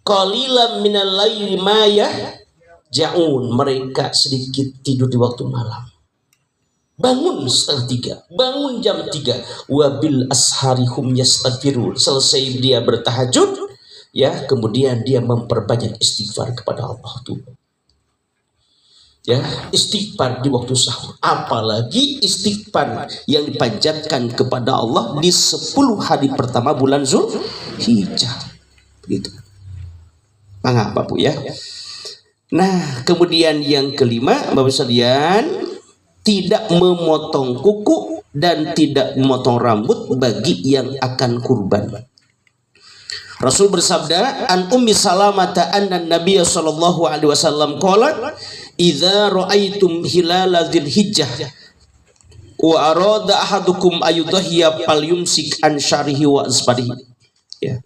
Qalilan minal laili ma yahjaun, mereka sedikit tidur di waktu malam. Bangun setengah 3, bangun jam 3. Wabil asharihum yastaghfirun, selesai dia bertahajud, ya, kemudian dia memperbanyak istighfar kepada Allah tuh. Ya, istighfar di waktu sahur, apalagi istighfar yang dipanjatkan kepada Allah di 10 hari pertama bulan Zulhijjah. Begitu. Mengapa Bu ya? Nah, kemudian yang kelima, Bapak sekalian, tidak memotong kuku dan tidak memotong rambut bagi yang akan kurban. Rasul bersabda, an Ummi Salamah anna Nabiy sallallahu alaihi wasallam qala, idza ra'aitum hilala dzulhijjah wa arada ahadukum ayudhiya falyumsik an syarihi wa asfarihi. Ya.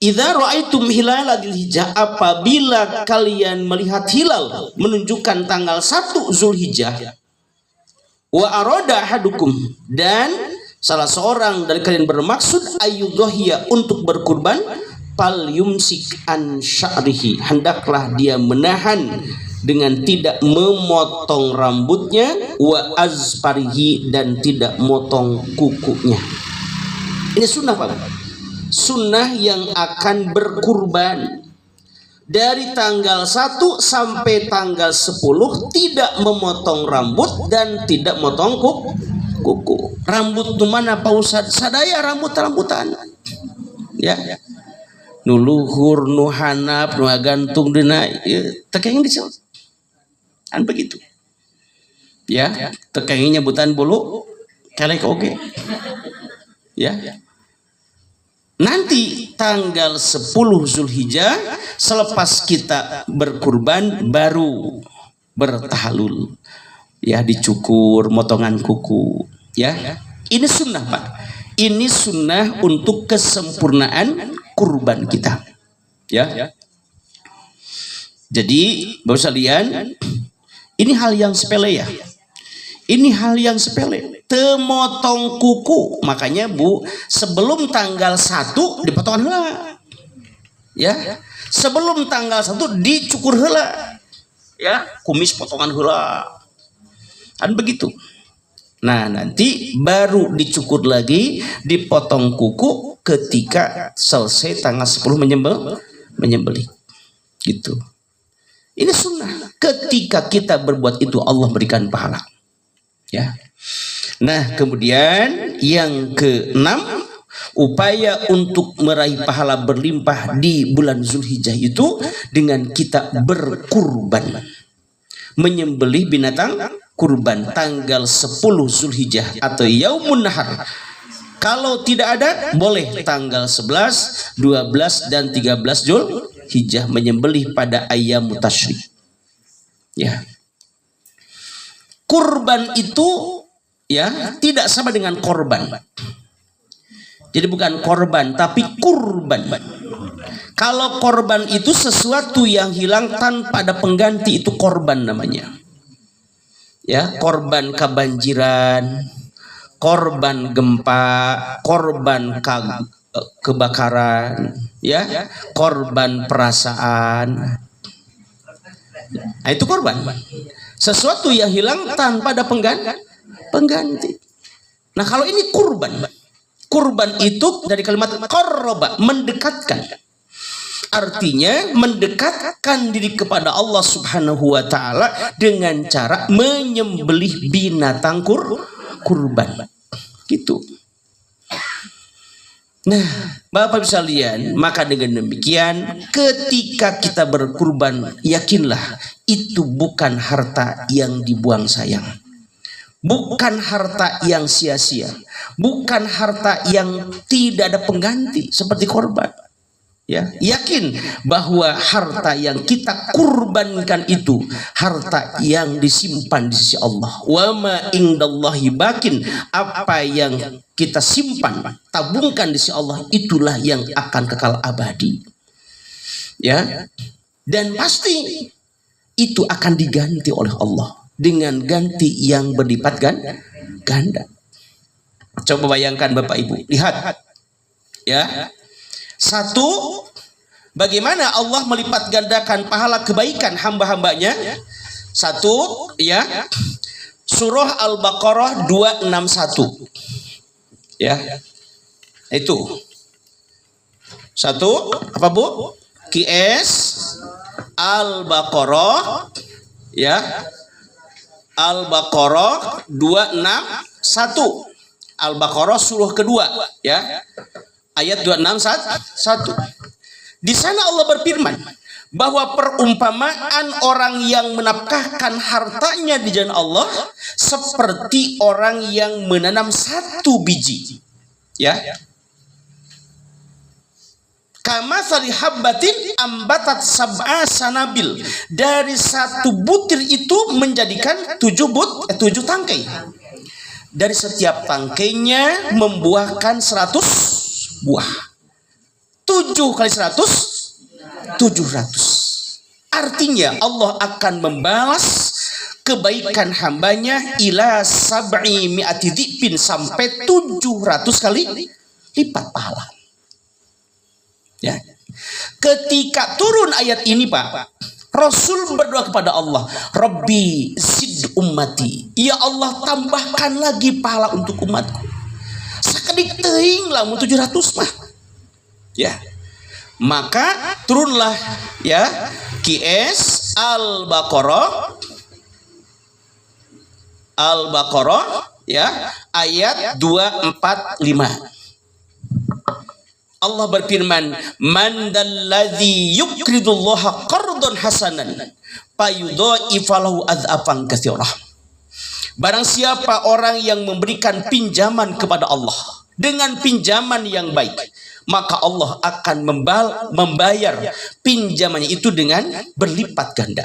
Idza ra'aitum hilala dzulhijjah, apabila kalian melihat hilal menunjukkan tanggal 1 Zulhijjah, wa arada ahadukum, dan salah seorang dari kalian bermaksud ayudhiya untuk berkurban, falyumsik an sya'rihi, hendaklah dia menahan dengan tidak memotong rambutnya, wa azfarihi, dan tidak motong kukunya. Ini sunnah Pak. Sunnah yang akan berkurban dari tanggal 1 sampai tanggal 10 tidak memotong rambut dan tidak memotong kuku. Rambut tu mana Pak Ustaz? Sadaya rambut-rambutan. Ya. Nu luhur, nu hanap, nu gantung dina tekeng disebut. Kan begitu. Ya, tekeng nyebutan bulu kelek oge. Ya. Nanti tanggal 10 Zulhijjah, selepas kita berkurban baru bertahalul, ya, dicukur motongan kuku, ya. Ini sunnah Pak. Ini sunnah untuk kesempurnaan kurban kita, ya. Jadi Bapak sekalian, ini hal yang sepele ya. Ini hal yang sepele. Temotong kuku, makanya Bu, sebelum tanggal 1 dipotong heula. Ya. Sebelum tanggal 1 dicukur heula. Ya, kumis potongan heula. Kan begitu. Nah, nanti baru dicukur lagi, dipotong kuku ketika selesai tanggal 10 menyembelih. Gitu. Ini sunnah. Ketika kita berbuat itu, Allah berikan pahala. Ya. Nah, kemudian yang ke-6, upaya untuk meraih pahala berlimpah di bulan Zulhijjah itu dengan kita berkurban, menyembelih binatang kurban tanggal 10 Zulhijjah atau Yaumun Nahar. Kalau tidak ada, boleh tanggal 11, 12 dan 13 Zulhijjah menyembelih pada ayyamut tasyrik. Ya. Kurban itu, ya, tidak sama dengan korban. Jadi bukan korban tapi kurban. Kalau korban itu sesuatu yang hilang tanpa ada pengganti, itu korban namanya. Ya, korban kebanjiran, korban gempa, korban kebakaran, ya, korban perasaan. Nah, itu korban. Sesuatu yang hilang tanpa ada pengganti. Nah, kalau ini kurban. Kurban itu dari kalimat qarraba, mendekatkan. Artinya mendekatkan diri kepada Allah Subhanahu wa taala dengan cara menyembelih binatang kurban. Gitu. Nah, Bapak bisa lihat, maka dengan demikian ketika kita berkurban, yakinlah itu bukan harta yang dibuang sayang. Bukan harta yang sia-sia. Bukan harta yang tidak ada pengganti seperti korban. Ya, yakin bahwa harta yang kita kurbankan itu harta yang disimpan di sisi Allah. Wa ma indallahi bakin, apa yang kita simpan, tabungkan di sisi Allah itulah yang akan kekal abadi. Ya. Dan pasti itu akan diganti oleh Allah dengan ganti yang berlipat ganda. Coba bayangkan Bapak Ibu, lihat. Ya. Satu, bagaimana Allah melipat gandakan pahala kebaikan hamba-hambanya? Satu, ya, surah Al-Baqarah 261. Ya, itu. Satu, apa Bu? QS Al-Baqarah, ya, Al-Baqarah 261. Al-Baqarah surah kedua, ya. Ayat 261. Di sana Allah berfirman bahwa perumpamaan orang yang menafkahkan hartanya di jalan Allah seperti orang yang menanam satu biji. Ya. Kama sali habbatin ambatat sab'a sanabil. Dari satu butir itu menjadikan 7 tangkai. Dari setiap tangkainya membuahkan 100 buah. 7 kali 100 700. Artinya Allah akan membalas kebaikan hambanya ila sab'i mi'ati dhibin, sampai 700 kali lipat pahala. Ya. Ketika turun ayat ini Pak, Rasul berdoa kepada Allah, Rabbi zid ummati, ya Allah tambahkan lagi pahala untuk umatku. Sakedik teuing lamun 700 mah. Ya. Maka turunlah ya QS Al-Baqarah ya ayat 245. Allah berfirman, man dalladzi yuqridullaha qardan hasanan fayudha'ifa lahu adzafan katsirah. Barang siapa orang yang memberikan pinjaman kepada Allah dengan pinjaman yang baik, maka Allah akan membayar pinjamannya itu dengan berlipat ganda.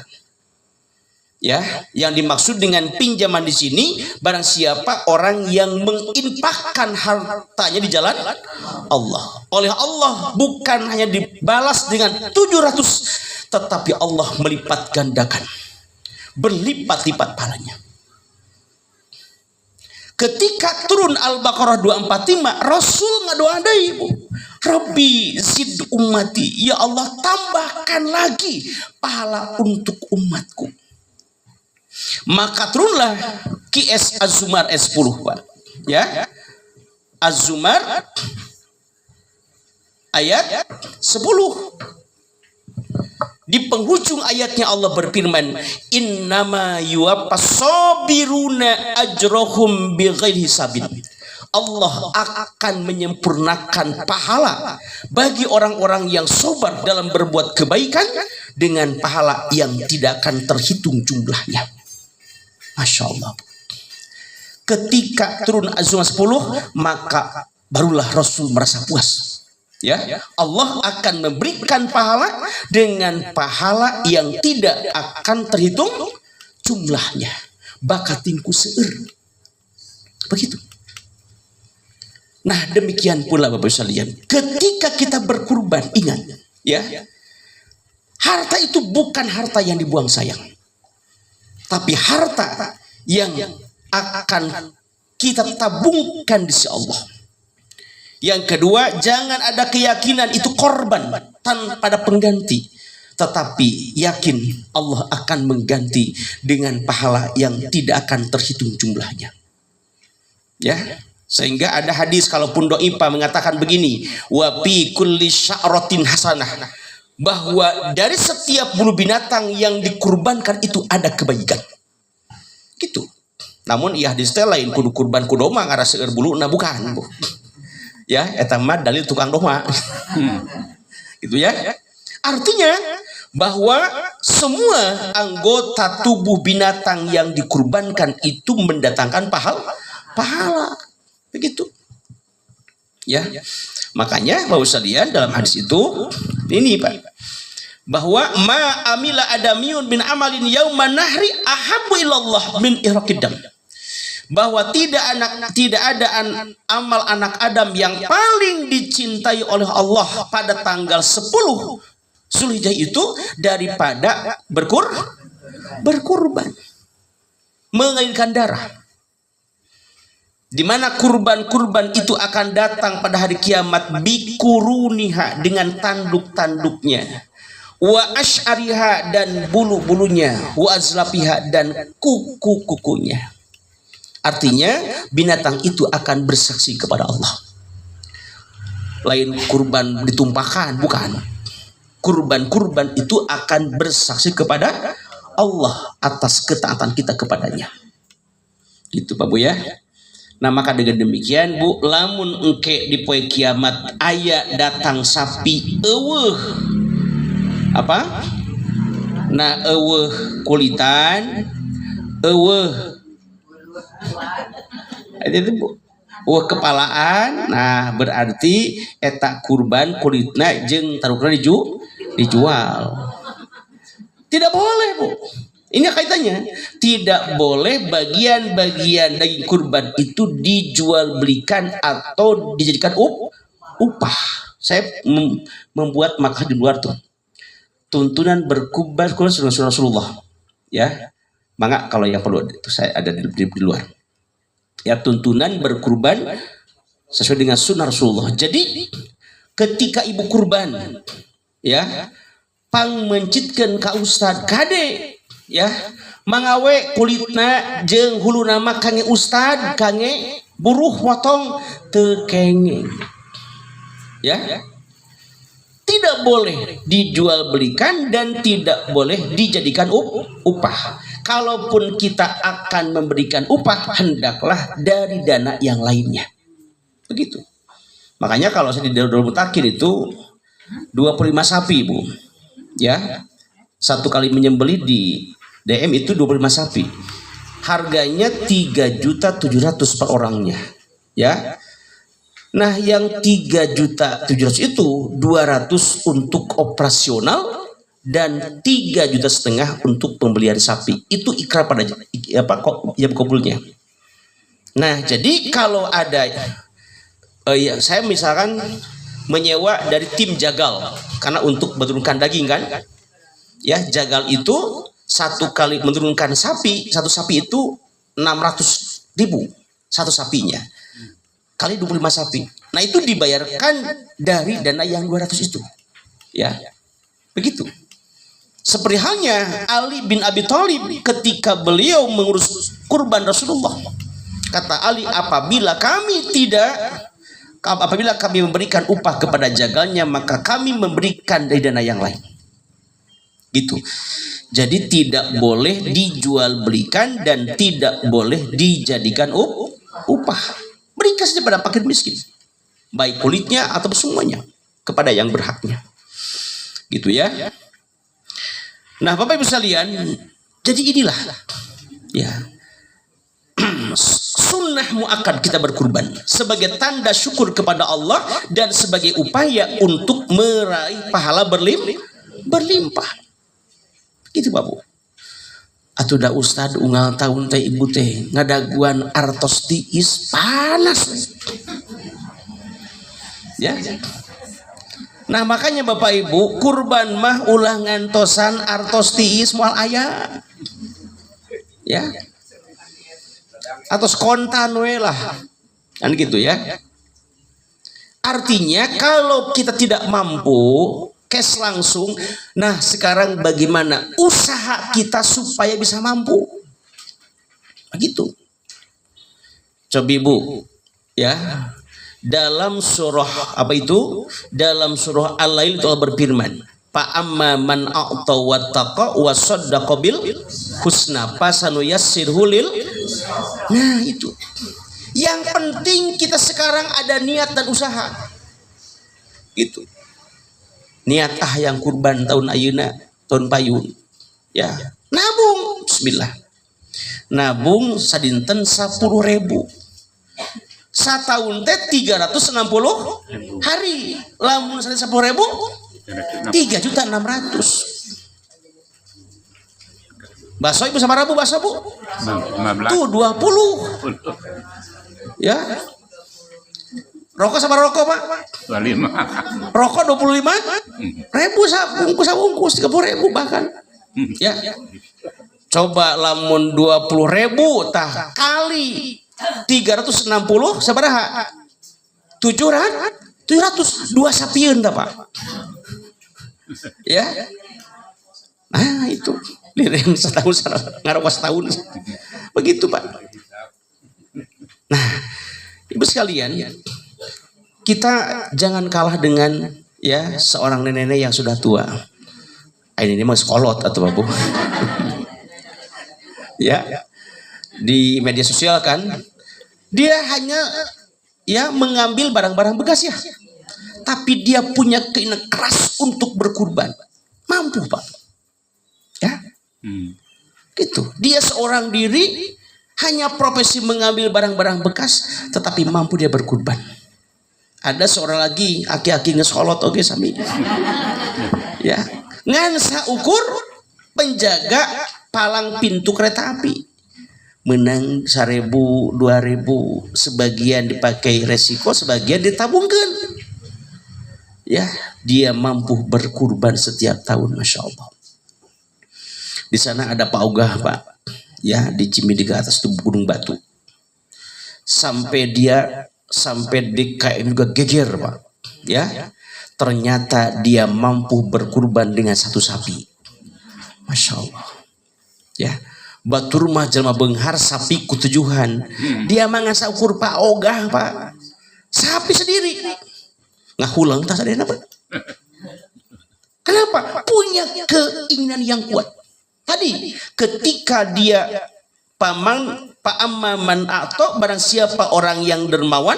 Ya, yang dimaksud dengan pinjaman di sini barang siapa orang yang menginfakkan hartanya di jalan Allah. Oleh Allah bukan hanya dibalas dengan 700, tetapi Allah melipat gandakan, berlipat-lipat pahalanya. Ketika turun Al-Baqarah 245, Rasul ngadoa deui, Bu. Rabbi zid ummati, ya Allah tambahkan lagi pahala untuk umatku. Maka turunlah QS Az-Zumar S10, Pak. Ya. Az-Zumar ayat 10. Di penghujung ayatnya Allah berfirman, innama yuwaffas sabiruna ajrohum bighairi hisabin. Allah akan menyempurnakan pahala bagi orang-orang yang sabar dalam berbuat kebaikan dengan pahala yang tidak akan terhitung jumlahnya. Masya Allah. Ketika turun Az-Zumar 10, maka barulah Rasul merasa puas. Ya, Allah akan memberikan pahala dengan pahala yang tidak akan terhitung jumlahnya. Bakatinku seueur. Begitu. Nah, demikian pula Bapak sekalian, ketika kita berkurban, ingat ya, harta itu bukan harta yang dibuang sayang, tapi harta yang akan kita tabungkan di sisi Allah. Yang kedua, jangan ada keyakinan itu korban tanpa ada pengganti, tetapi yakin Allah akan mengganti dengan pahala yang tidak akan terhitung jumlahnya. Ya, sehingga ada hadis kalaupun doipa mengatakan begini, wa fi kulli sya'ratin hasanah, bahwa dari setiap bulu binatang yang dikurbankan itu ada kebaikan. Gitu. Namun iya hadis teh lain kudu kurban ku domba ngara seueur buluna, bukan, Bu. Ya, eta mah dalil tukang doma. Gitu ya. Artinya bahwa semua anggota tubuh binatang yang dikurbankan itu mendatangkan pahala. Begitu. Ya. Makanya Bapak sekalian dalam hadis itu Ini Pak, bahwa ma amila adamiyun bin amalin yauman nahri ahabbu ilallah min iraqid dam. Bahwa tidak ada amal anak Adam yang paling dicintai oleh Allah pada tanggal 10 Zulhijjah itu daripada berkurban, mengalirkan darah. Di mana kurban-kurban itu akan datang pada hari kiamat bikuruniha, dengan tanduk-tanduknya, wa asy'ariha, dan bulu-bulunya, wa azlafiha, dan kuku-kukunya. Artinya binatang itu akan bersaksi kepada Allah. Lain kurban ditumpahkan, bukan. Kurban-kurban itu akan bersaksi kepada Allah atas ketaatan kita kepadanya. Gitu Pak Bu ya. Nah maka dengan demikian Bu, lamun engke di poe kiamat aya datang sapi eueuh apa? Nah eueuh kulitan, eueuh itu Bu, eueuh kepalaan. Nah berarti eta kurban kulitna jeung tarukna dijual. Tidak boleh Bu. Ini kaitannya, tidak boleh bagian-bagian daging kurban itu dijual belikan atau dijadikan upah. Saya membuat makalah di luar tuh. Tuntunan berkurban Rasulullah. Ya, maka kalau yang perlu itu saya ada di luar. Ya, tuntunan berkurban sesuai dengan sunnah Rasulullah. Jadi ketika ibu kurban, ya, pang mencitkan ka ustad kade, ya, mangawe kulitna jeung huluna mah kange ustad, kange buruh potong teu kenging. Ya. Tidak boleh dijual belikan dan tidak boleh dijadikan upah. Kalaupun kita akan memberikan upah, hendaklah dari dana yang lainnya. Begitu. Makanya kalau saya di Darul Mutakin itu 25 sapi Bu. Ya. Satu kali menyembelih di DM itu 25 sapi. Harganya 3.700.000 per orangnya. Ya. Nah, yang 3.700.000 itu 200 untuk operasional dan 3,5 juta untuk pembelian sapi. Itu ikrar pada ijab kabulnya. Nah, jadi kalau ada ya, saya misalkan menyewa dari tim jagal karena untuk menurunkan daging kan. Ya, jagal itu satu kali menurunkan sapi, satu sapi itu 600.000 satu sapinya. Kali 25 sapi. Nah itu dibayarkan dari dana yang 200 itu. Ya. Begitu. Seperti halnya Ali bin Abi Thalib ketika beliau mengurus kurban Rasulullah. Kata Ali, apabila kami memberikan upah kepada jagalnya, maka kami memberikan dari dana yang lain. Gitu. Jadi tidak boleh dijual belikan dan tidak boleh dijadikan upah. Berikan saja pada fakir miskin, baik kulitnya atau semuanya, kepada yang berhaknya. Gitu ya. Nah Bapak Ibu sekalian, jadi inilah ya sunnah muakkad kita berkurban sebagai tanda syukur kepada Allah dan sebagai upaya untuk meraih pahala berlimpah. Gitu Pak Bu. Atuh da ustad unggal tahun teh ibu teh ngadaguan artos tiis panas. Ya. Nah makanya Bapak Ibu, kurban mah ulah ngantosan artos tiis moal aya. Ya. Atos kontan we lah. Kan gitu ya. Artinya kalau kita tidak mampu cash langsung. Nah sekarang bagaimana usaha kita supaya bisa mampu? Begitu. Coba Ibu, ya. Dalam surah apa itu? Dalam surah Al-Lail itu Allah berfirman, fa amma man a'ta wattaqa wa saddaqa bil husna fasanuyassirhu lil. Nah itu. Yang penting kita sekarang ada niat dan usaha. Gitu. Niat yang kurban tahun ayeuna, tahun payun. Ya, nabung bismillah. Nabung sadinten 10.000. Satahun teh 360 hari. Lamun sadin 10.000 3.600.000. Bakso ibu sama rabu bakso bu? 15. Tuh 20. Ya. Rokok sama rokok pak? 25. Rokok 25.000 sabungkus 30.000 bahkan. Ya. Coba lamun 20.000 tah kali 360 sabaraha? 700 dua sapieun tah pak. Ya. Nah itu liren setahun ngarokok setahun. Begitu pak. Nah ibu sekalian, kita jangan kalah dengan ya seorang nenek-nenek yang sudah tua. Ini mah sekolot atau apa bu? Ya di media sosial kan dia hanya ya mengambil barang-barang bekas ya, tapi dia punya keinginan keras untuk berkurban, mampu pak ya. Gitu dia seorang diri hanya profesi mengambil barang-barang bekas tetapi mampu dia berkurban. Ada seorang lagi aki-aki ngesolot oke sami ya ngan saukur penjaga palang pintu kereta api menang 1.000 2.000 sebagian dipakai resiko sebagian ditabungkan ya dia mampu berkurban setiap tahun masya Allah. Di sana ada Pak Ogah pak ya di Cimidega atas tubuh Gunung Batu sampai di KM juga geger pak ya ternyata dia mampu berkurban dengan 1 sapi masya Allah ya. Batur mah jelema beunghar sapi kutujuhan dia mangasa ukur Pak Ogah pak sapi sendiri ngahulang tak sadena pak. Kenapa? Punya keinginan yang kuat. Tadi ketika dia Pak Amman atau barang siapa orang yang dermawan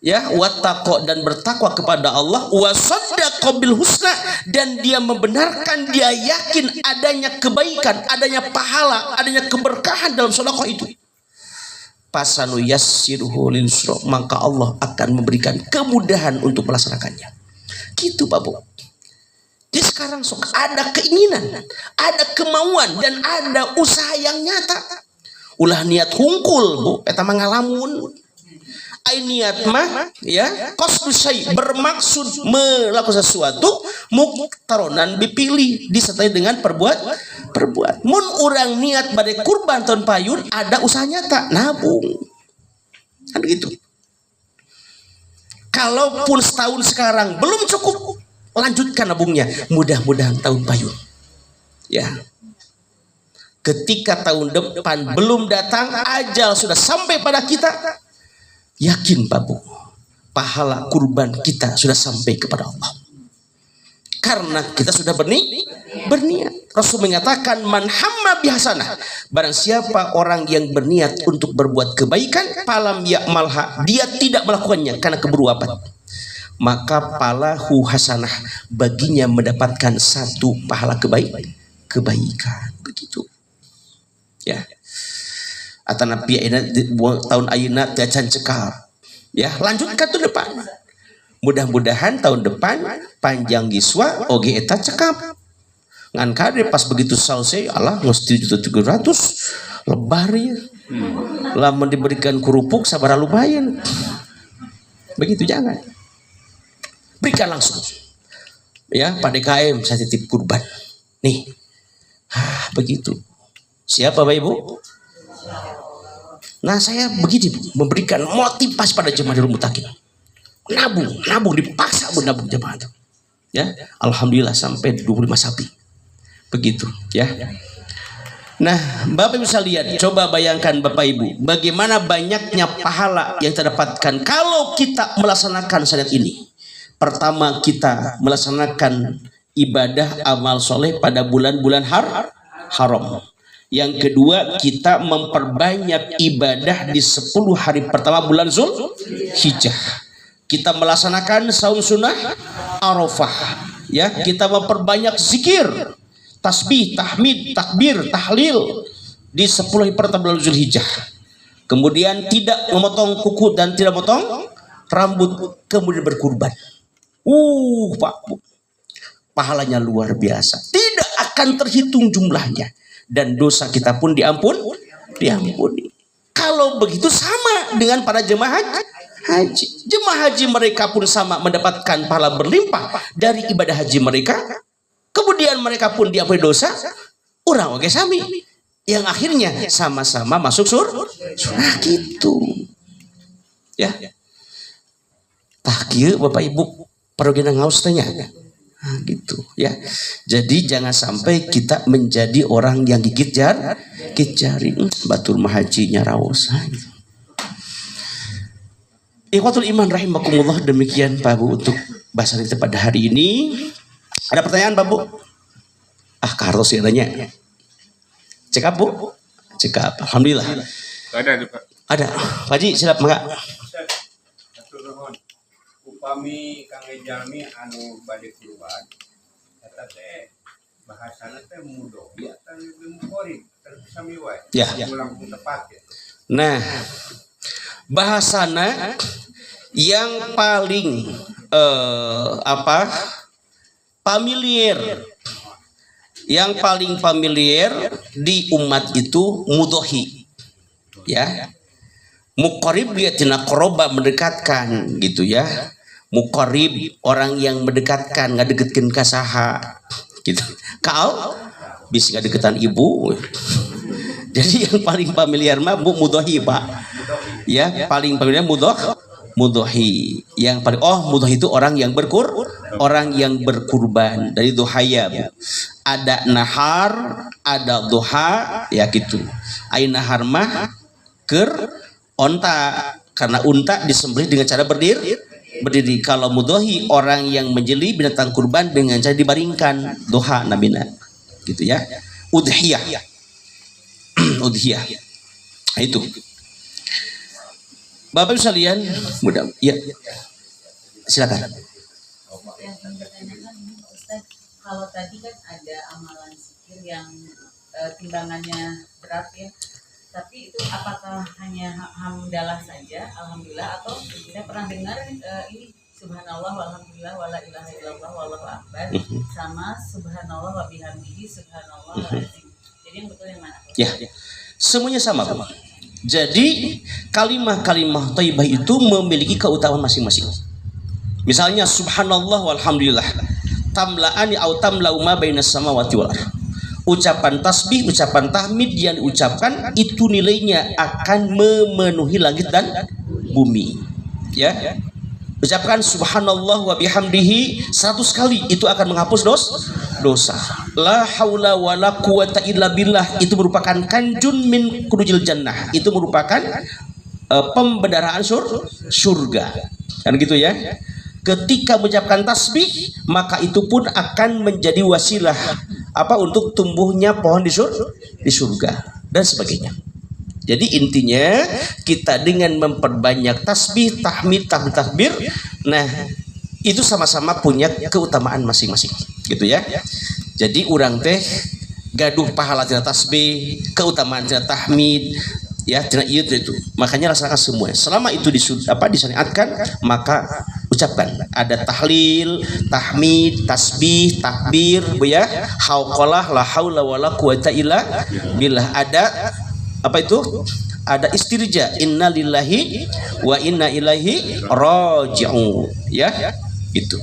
ya wattaqo dan bertakwa kepada Allah wasaddaqa bil husna dan dia membenarkan dia yakin adanya kebaikan, adanya pahala, adanya keberkahan dalam sedekah itu. Pasanu yassiruhu lil yusra maka Allah akan memberikan kemudahan untuk melaksanakannya. Gitu Pak Bu. Jadi sekarang sok ada keinginan, ada kemauan dan ada usaha yang nyata. Ulah niat hungkul Bu, eta mah ngalamun. Ai niat mah ya qasdu syai bermaksud melakukan sesuatu muktaronan dipilih disertai dengan perbuat mun urang niat bade kurban tahun payun ada usaha nyata nabung kan gitu. Kalaupun setahun sekarang belum cukup lanjutkan nabungnya mudah-mudahan tahun payun ya. Ketika tahun depan belum datang ajal sudah sampai pada kita yakin Pak Bu, pahala kurban kita sudah sampai kepada Allah. Karena kita sudah berniat. Rasul mengatakan man hamma bihasanah. Barang siapa orang yang berniat untuk berbuat kebaikan, falam ya'malha, dia tidak melakukannya karena keburu wafat. Maka palahu hasanah, baginya mendapatkan 1 pahala kebaikan. Begitu. Ya. Atanapi tahun ayeuna teu can cekal. Ya, lanjutkan tuh depan. Mudah-mudahan tahun depan panjang giswa oge eta cekap. Ngan kade pas begitu selesai Allah geus 7.300.000 lebar ya. Lamun diberikan kerupuk sabaraha lumayan. Begitu jangan. Berikan langsung. Ya, Pak DKM saya titip kurban. Nih. Begitu. Siapa Bapak Ibu? Nah saya begini memberikan motivasi pada jemaah Darul Mutakin nabung dipaksa nabung jemaah itu ya alhamdulillah sampai 25 sapi begitu ya. Nah Bapak Ibu bisa lihat coba bayangkan Bapak Ibu bagaimana banyaknya pahala yang kita dapatkan kalau kita melaksanakan syariat ini. Pertama kita melaksanakan ibadah amal soleh pada bulan-bulan haram. Yang kedua kita memperbanyak ibadah di 10 hari pertama bulan Zulhijjah. Kita melaksanakan saum sunnah Arafah. Ya, kita memperbanyak zikir, tasbih, tahmid, takbir, tahlil di 10 hari pertama bulan Zulhijjah. Kemudian tidak memotong kuku dan tidak memotong rambut, kemudian berkurban. Pak Bu. pahalanya luar biasa, tidak akan terhitung jumlahnya, dan dosa kita pun diampuni. Kalau begitu sama dengan para jemaah haji. Jemaah haji mereka pun sama mendapatkan pahala berlimpah dari ibadah haji mereka. Kemudian mereka pun diampuni dosa. Orang oke sami, yang akhirnya sama-sama masuk surga gitu. Ya. Tah kieu Bapak Ibu parogena ngaos tanya. Nah, gitu ya. Jadi jangan sampai kita menjadi orang yang gigit jari. Batur mah hajinya raos. Ikhwatul iman rahimakumullah, demikian Pak Bu untuk bahasan kita pada hari ini. Ada pertanyaan Pak Bu? Kartos ya nanya. Cekap Bu? Cekap. Alhamdulillah. Ada Pak. Ada. Pak Haji silap mangga. Upami Kang Jalmi anu bade keluar eta teh bahasana teh mudo ya tan mukorib sami wae Ya. ulang tepat ya. Nah, bahasana yang paling familiar, yang paling familiar di umat itu mudhohi, ya. Muqarib dia tina qoroba, mendekatkan gitu ya. Muqarib orang yang mendekatkan, ngadeketkeun ka saha gitu. Kau bisa ngadeketan ibu. Jadi yang paling familiar mah mudhohi Pak. Ya, paling familiar mudhohi. Yang paling mudhohi itu orang yang berkurban dari duhaya Bu. Ada nahar, ada duha, ya gitu. Ai nahar mah keur onta, karena unta disembelih dengan cara berdiri. Kalau mudhohi orang yang menjeli binatang kurban dengan cara dibaringkan, duha namina gitu ya. Udhiyah. Udhiyah. Nah, itu. Bapak Ibu sekalian, mudah ya. Silakan. Yang ditanyakan ini Pak Ustadz, kalau tadi kan ada amalan zikir yang timbangannya berat ya, tapi itu apakah hanya hamdalah saja, alhamdulillah, atau kita pernah dengar ini subhanallah walhamdulillah wala ilaha illallah wallahu akbar sama subhanallah wa bihamdihi subhanallah azim. Jadi yang betul yang mana? Ya, semuanya sama Pak. Jadi kalimah-kalimah thayyibah itu memiliki keutamaan masing-masing. Misalnya subhanallah walhamdulillah tamla'ani au tamla'u ma bainas samawati wal ardh. Ucapan tasbih, ucapan tahmid yang diucapkan itu nilainya akan memenuhi langit dan bumi. Ya. Ucapkan subhanallah wa bihamdihi 100 kali, itu akan menghapus dosa. La haula wala quwata illa billah, itu merupakan kanjun min kunujil jannah. Itu merupakan pembendaraan surga. Kan gitu ya. Ketika mengucapkan tasbih, maka itu pun akan menjadi wasilah untuk tumbuhnya pohon di surga dan sebagainya. Jadi intinya kita dengan memperbanyak tasbih, tahmid, takbir, nah itu sama-sama punya keutamaan masing-masing, gitu ya. Jadi urang teh gaduh pahala tina tasbih, keutamaan tina tahmid, ya tina itu. Makanya rasakan semua. Selama itu disyariatkan, maka ucapkan. Ada tahlil, tahmid, tasbih, takbir, ya, hauqalah, la haula wala quwata illa billah. Ada ada istirja, inna lillahi wa inna ilaihi raji'un, ya, gitu.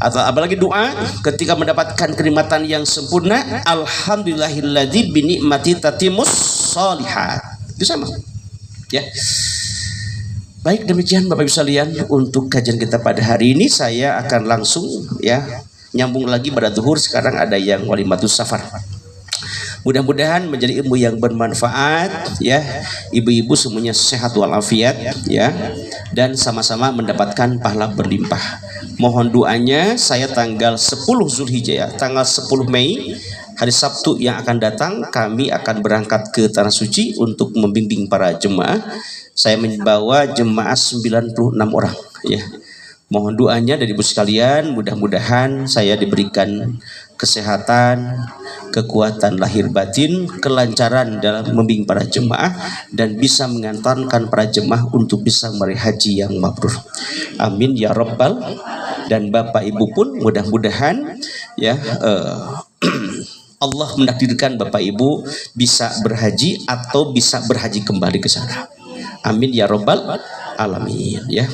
Atau apalagi doa ketika mendapatkan kenikmatan yang sempurna, alhamdulillahilladzi bi ni'mati tatimmus shalihat. Itu sama. Ya. Baik, demikian Bapak Ibu sekalian untuk kajian kita pada hari ini. Saya akan langsung ya nyambung lagi pada zuhur. Sekarang ada yang walimatus safar. Mudah-mudahan menjadi ilmu yang bermanfaat ya. Ibu-ibu semuanya sehat walafiat ya, dan sama-sama mendapatkan pahala berlimpah. Mohon doanya, saya tanggal 10 Zulhijjah ya, tanggal 10 Mei hari Sabtu yang akan datang kami akan berangkat ke Tanah Suci untuk membimbing para jemaah. Saya membawa jemaah 96 orang ya. Mohon doanya dari ibu sekalian, mudah-mudahan saya diberikan kesehatan, kekuatan lahir batin, kelancaran dalam membimbing para jemaah, dan bisa mengantarkan para jemaah untuk bisa meraih haji yang mabrur. Amin ya rabbal dan Bapak Ibu pun mudah-mudahan ya Allah menakdirkan Bapak Ibu bisa berhaji atau bisa berhaji kembali ke sana. Amin ya robbal alamin ya.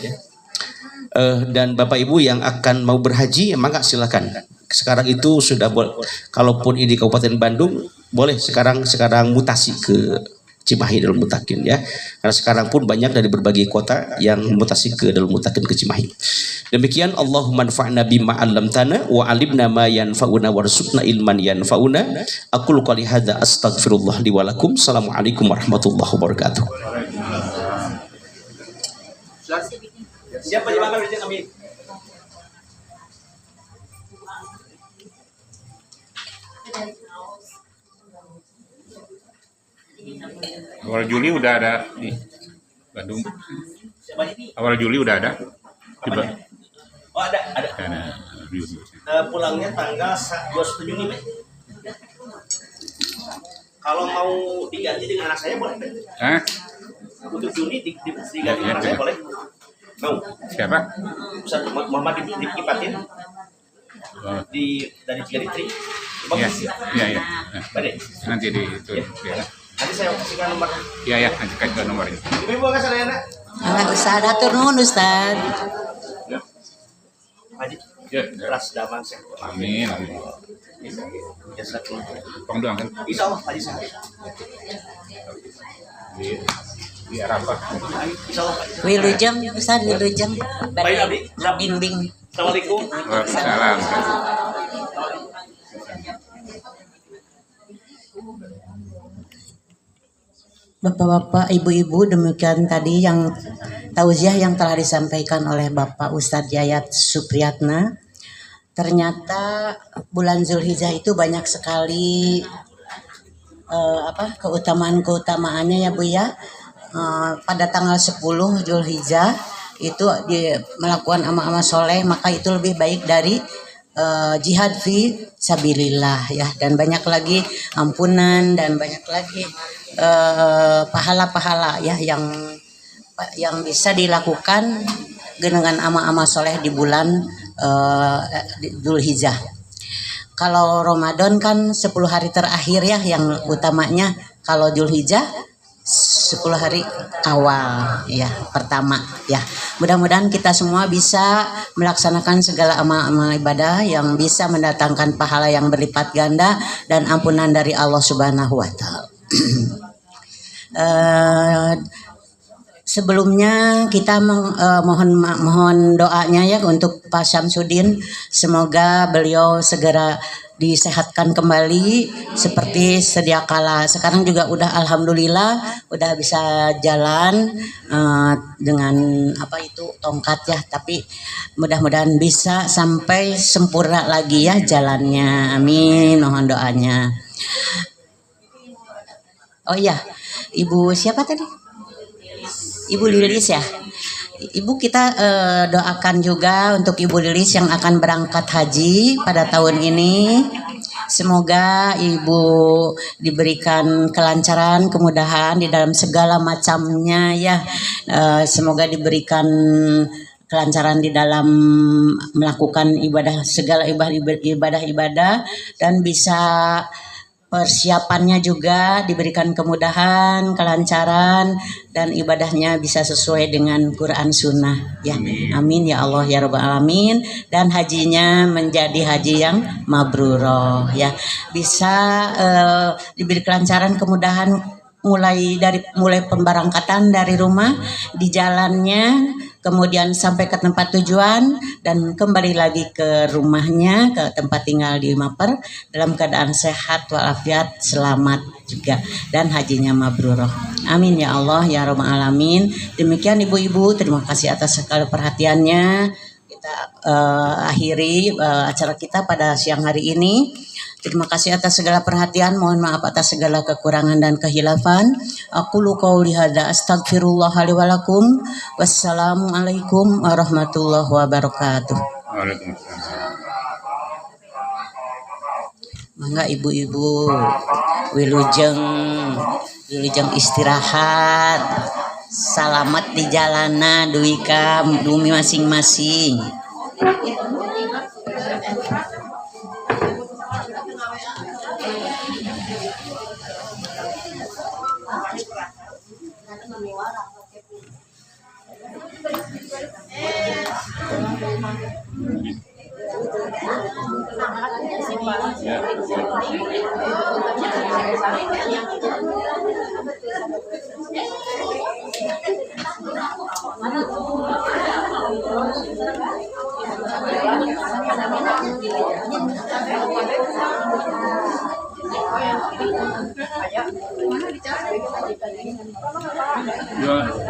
Dan Bapak Ibu yang akan mau berhaji, maka silakan. Sekarang itu sudah boleh. Kalaupun ini Kabupaten Bandung, boleh sekarang mutasi ke Cimahi Darul Mutakin ya. Karena sekarang pun banyak dari berbagai kota yang mutasi ke Darul Mutakin ke Cimahi. Demikian Allahumma anfa'na bima 'allamtana wa 'allimna ma yanfa'una warzuqna ilman yanfa'una. Aqulu qouli hadza astaghfirullah li wa lakum. Assalamualaikum warahmatullahi wabarakatuh. Siapa yang makan rezeki kami? Awal Juli udah ada di Bandung. Awal Juli udah ada. Oh ada. Ada. Pulangnya tanggal 27 Juni. Kalau mau diganti dengan anak saya boleh. Hah? Untuk Juni diganti dengan anak saya boleh. Mau? Siapa? Ustaz Muhammad Dikipatin dari Cigaritri. Iya. Balik. Nanti di itu. Ya. Nanti saya kasihkan nomor. Iya, nanti kasih nomor ini. Ibu nggak sadar ya nak? Anak Ustaz, atur nuhun Ustaz. Haji. Ya. Ras daman saya. Amin. Jazakallah. Tong doang kan? Insya Allah Haji saya. Di Arafah. Insya Allah. Wilujeng Ustaz, wilujeng. Baik, Abdi. Bimbing. Assalamualaikum. Waalaikumsalam. Bapak-bapak, ibu-ibu, demikian tadi yang tausiah yang telah disampaikan oleh Bapak Ustadz Yayat Supriyatna. Ternyata bulan Zulhijjah itu banyak sekali keutamaan-keutamaannya ya Bu ya. Pada tanggal 10 Zulhijjah itu melakukan amal-amal soleh, maka itu lebih baik dari jihad fi sabilillah ya, dan banyak lagi ampunan dan banyak lagi pahala-pahala ya yang bisa dilakukan dengan amal-amal soleh di bulan Dzulhijjah. Kalau Ramadan kan 10 hari terakhir ya yang utamanya. Kalau Dzulhijjah 10 hari awal ya pertama ya. Mudah-mudahan kita semua bisa melaksanakan segala amal-amal ibadah yang bisa mendatangkan pahala yang berlipat ganda dan ampunan dari Allah Subhanahu wa taala. Sebelumnya kita mohon doanya ya untuk Pak Syamsuddin, semoga beliau segera disehatkan kembali seperti sedia kala. Sekarang juga udah alhamdulillah udah bisa jalan dengan tongkat ya, tapi mudah-mudahan bisa sampai sempurna lagi ya jalannya. Amin, mohon doanya. Oh iya, Ibu siapa tadi? Ibu Lilis ya. Ibu kita doakan juga untuk Ibu Lilis yang akan berangkat haji pada tahun ini. Semoga Ibu diberikan kelancaran, kemudahan di dalam segala macamnya ya. Semoga diberikan kelancaran di dalam melakukan ibadah, segala ibadah dan bisa persiapannya juga diberikan kemudahan, kelancaran, dan ibadahnya bisa sesuai dengan Quran Sunnah ya. Amin ya Allah ya Rabbal Alamin. Dan hajinya menjadi haji yang mabruroh ya. Bisa diberi kelancaran, kemudahan mulai pemberangkatan dari rumah, di jalannya, kemudian sampai ke tempat tujuan dan kembali lagi ke rumahnya, ke tempat tinggal di Maper dalam keadaan sehat walafiat, selamat juga, dan hajinya mabruroh. Amin ya Allah ya Rabbal Alamin. Demikian ibu-ibu, terima kasih atas segala perhatiannya. Kita akhiri acara kita pada siang hari ini. Terima kasih atas segala perhatian. Mohon maaf atas segala kekurangan dan kehilafan. Aqulu qouli hadza astaghfirullah li wa lakum. Wassalamualaikum warahmatullahi wabarakatuh. Waalaikumsalam. Mangga ibu-ibu wilujeng istirahat. Salamat di jalanan duwi ka dumi masing-masing. Ya. Ya.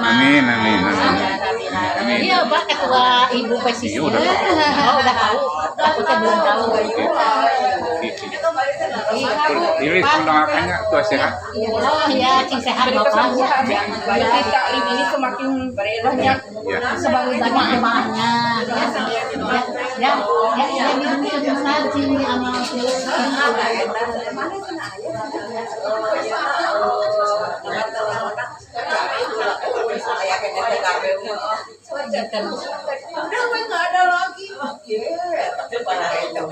Amin, amin, amin. Iya, Pak, ketua Ibu PSIS. Oh, udah tahu. Takutnya belum tahu. Ini mendoakannya tuh sehat. Oh ya, cing sehat Bapak. Taklim ini semakin banyak Sebagai banyak jemaahnya. Ya, dirumuskan saja ini amal. nggak ada lagi. Tapi pada ayu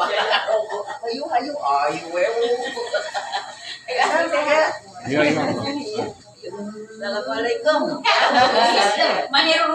Iya, Imam. Assalamualaikum. Maniru